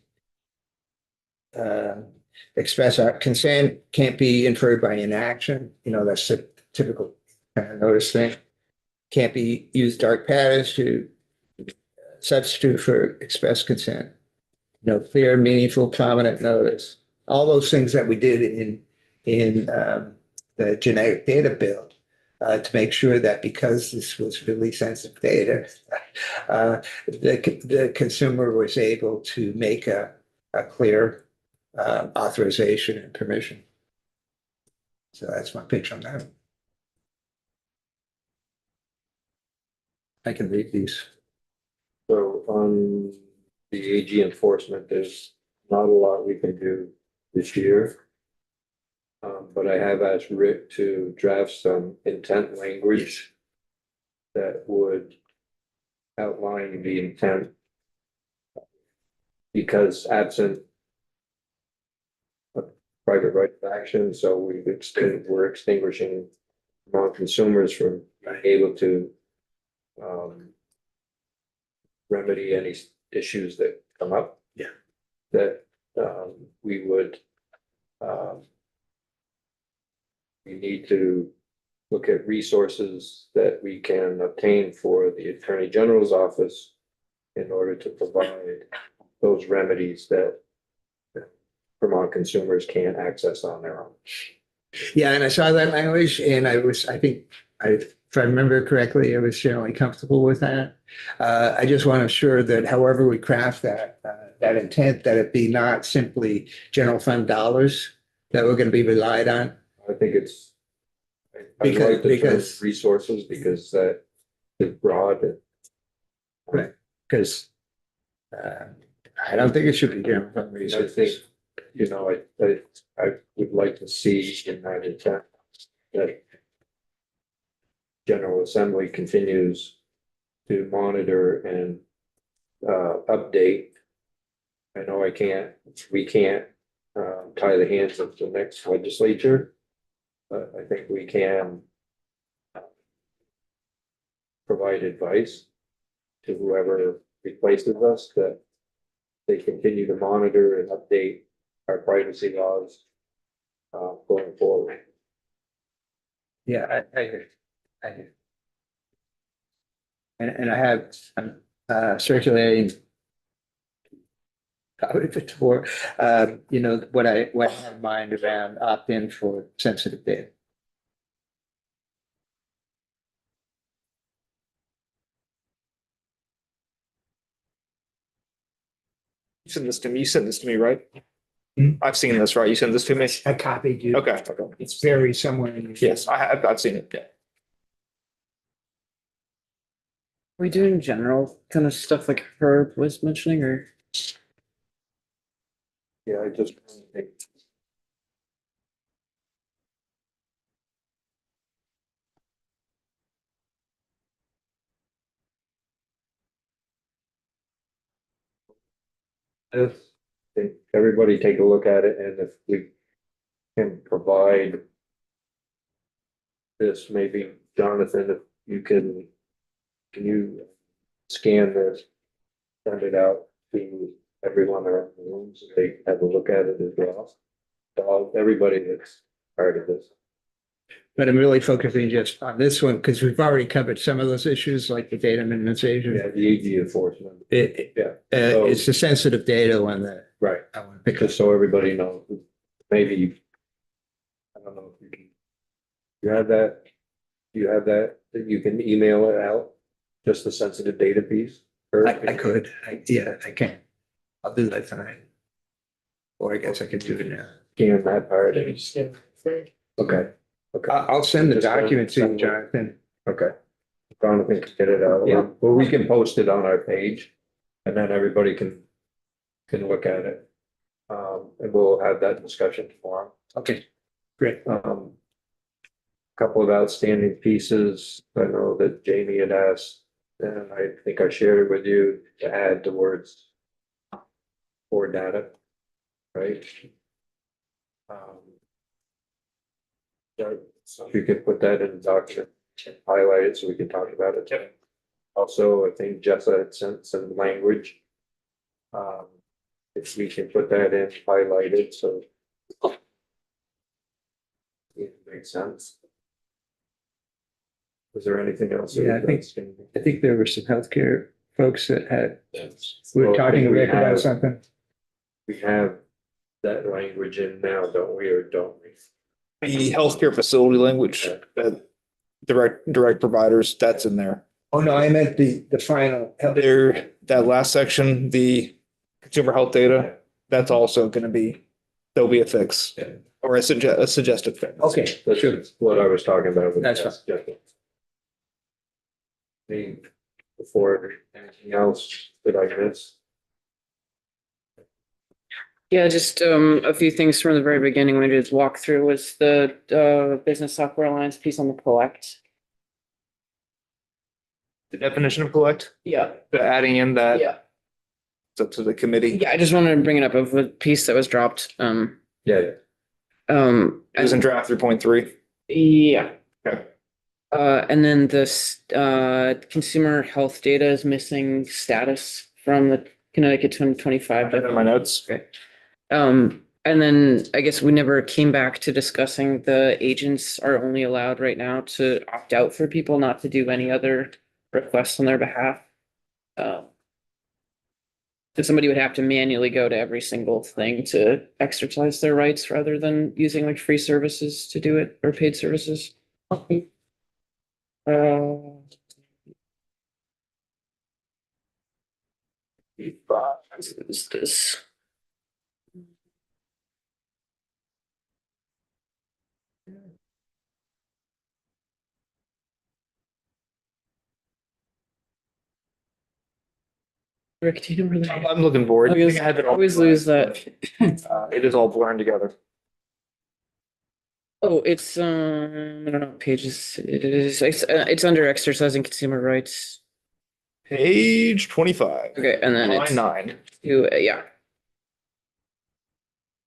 express our consent can't be inferred by inaction. You know, that's a typical kind of notice thing. Can't be used dark patterns to substitute for express consent. You know, clear, meaningful, prominent notice. All those things that we did in the genetic data build to make sure that because this was really sensitive data, the consumer was able to make a clear authorization and permission. So that's my pitch on that. I can read these. So on the AG enforcement, there's not a lot we can do this year. But I have asked Rick to draft some intent language that would outline the intent. Because absent a private right of action, so we're extinguishing non-consumers from being able to remedy any issues that come up. Yeah. That we would we need to look at resources that we can obtain for the Attorney General's office in order to provide those remedies that Vermont consumers can't access on their own. Yeah, and I saw that language and I think, if I remember correctly, I was generally comfortable with that. I just want to ensure that however we craft that intent, that it be not simply general fund dollars that we're going to be relied on. I think it's. I Because- like the term because- resources because that is broad. Right. Because I don't think it should be general fund I think, resources. you know, I would like to see in that intent that General Assembly continues to monitor and update. I know we can't tie the hands of the next legislature, but I think we can provide advice to whoever replaces us that they continue to monitor and update our privacy laws going forward. Yeah, I hear. And I have circulating copy before, you know, what I have in mind around opt-in for sensitive data. You sent this to me, you sent this to me, right? Hmm? I've seen this, right? You sent this to me? I copied you. Okay, okay. It's buried somewhere in. Yes, I've seen it, yeah. We doing general kind of stuff like Herb was mentioning, or Yeah, I just think this, I think everybody take a look at it, and if we can provide this, maybe Jonathan, if you can you scan this, send it out to everyone around the room so they have a look at it as well? So everybody that's part of this. But I'm really focusing just on this one because we've already covered some of those issues like the data minimization. Yeah, the AG enforcement. Yeah. It's the sensitive data one that Right. I want to pick up. Just so everybody knows, maybe, I don't know if you can. You have that, that you can email it out, just the sensitive data piece? Or- I could, yeah, I can. I'll do that tonight. Or I guess I could do it now. Scan that part. Okay. Okay. I'll send the Just, document to you, send it. Jonathan. Okay. Jonathan can get it out. Yeah. Well, we can post it on our page and then everybody can look at it. And we'll have that discussion tomorrow. Okay, great. Couple of outstanding pieces. I know that Jamie had asked, and I think I shared it with you to add the words for data, right? Yeah, so if you could put that in the document, highlight it so we can talk about it. Also, I think Jessa had sent some language. If we can put that in highlighted, so Yeah, makes sense. Is there anything else? Yeah, I think there were some healthcare folks that had, we Well, were talking to we Rick about have- something. We have that language in now, don't we, or don't we? The healthcare facility language, that direct providers, that's in there. Oh, no, I meant the final health. There, that last section, the consumer health data, that's also gonna be, there'll be a fix. Yeah. Or a suggested fix. Okay, That's sure. what I was talking about. with That's that suggestion. Before anything else that I missed. Yeah, just a few things from the very beginning when I did walk through was the Business Software Alliance piece on the collect. The definition of collect, Yeah, adding in that, yeah. it's up to the committee. Yeah, I just wanted to bring it up of a piece that was dropped. Yeah, It was in draft 3.3. Yeah. Okay. And then this consumer health data is missing status from the Connecticut 2025. I have in my notes. And then I guess we never came back to discussing the agents are only allowed right now to opt out for people not to do any other requests on their behalf. So somebody would have to manually go to every single thing to exercise their rights rather than using like free services to do it or paid services. Is this? Rick, do you know where that? I'm looking forward. I always- always lose that. It is all blurring together. Oh, it's I don't know what pages it is. It's under exercising consumer rights. Page 25. Okay, and then it's Line 9. yeah.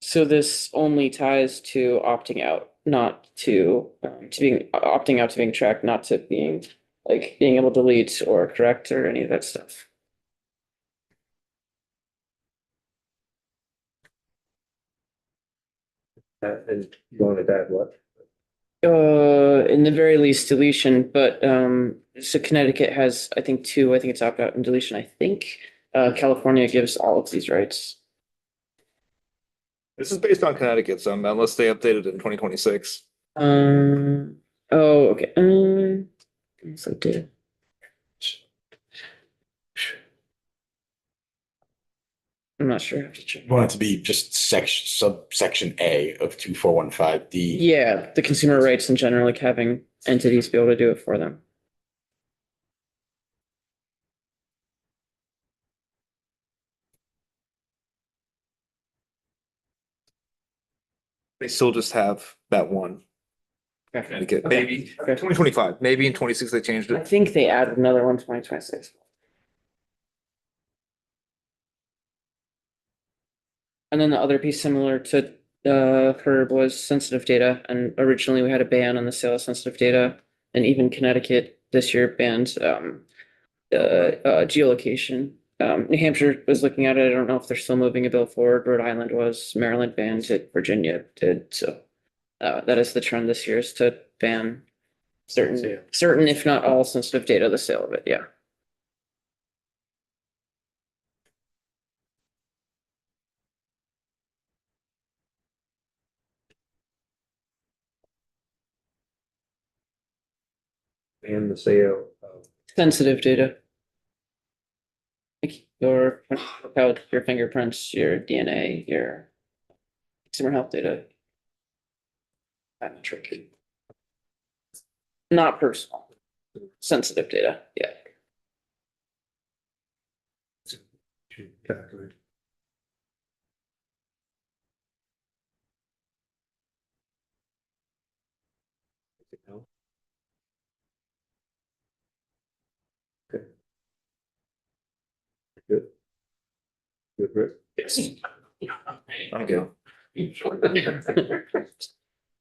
So this only ties to opting out, not to being opting out to being tracked, not to being like being able to delete or correct or any of that stuff. and you wanted that what? In the very least deletion, but so Connecticut has, I think, two. I think it's opt out and deletion. I think California gives all of these rights. This is based on Connecticut, so unless they updated it in 2026. Oh, okay. So did. I'm not sure. I have to check. You want it to be just subsection A of 2415D. Yeah, the consumer rights in general, like having entities be able to do it for them. They still just have that one. Connecticut, maybe Okay. 2025, maybe in 26 they changed I it. think they added another one 2026. And then the other piece similar to Herb was sensitive data, and originally we had a ban on the sale of sensitive data, and even Connecticut this year banned geolocation. New Hampshire was looking at it. I don't know if they're still moving a bill forward. Rhode Island was, Maryland banned it, Virginia did. So that is the trend this year, is to ban certain, if not all, sensitive data, the sale of it. Yeah. And the sale of Sensitive data. Like your fingerprints, your DNA, your consumer health data. Biometric. Not personal. Sensitive data, yeah. Good. Good, Rick. Yes. Okay.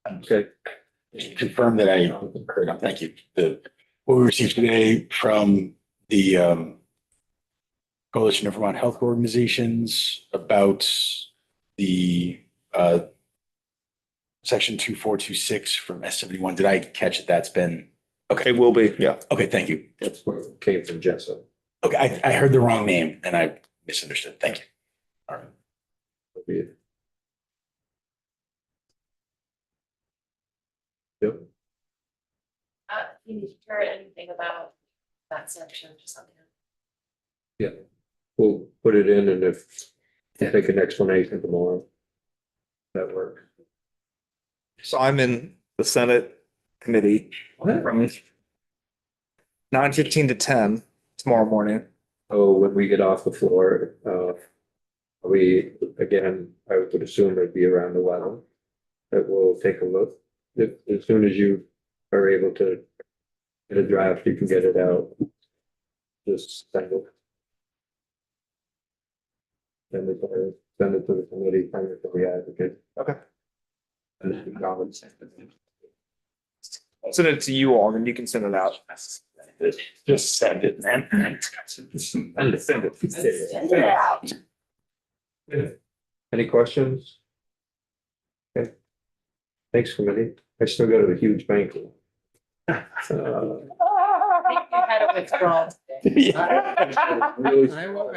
Okay, Confirm that I heard, thank you. What we received today from the Coalition of Vermont Health Organizations about the section 2426 from S71. Did I catch it? That's been, okay, It will be, yeah. okay, thank you. That's where it came from Jessup. Okay, I heard the wrong name and I misunderstood. Thank you. All right. That'd be it. Yep. You need to hear anything about that section, just let me know. We'll put it in and if we'll take an explanation tomorrow. That works. So I'm in the Senate committee from 9:15 to 10 tomorrow morning. Oh, when we get off the floor, we, again, I would assume it'd be around 11. That we'll take a look. If, as soon as you are able to get a draft, you can get it out. Just send it. Send it to the committee, send it to the advocate. Okay. And then the comments. I'll send it to you all, and then you can send it out. Just send it, man. Send it. Any questions? Okay. Thanks, committee. I still got a huge banquet. I think you had a withdrawal today. Really I want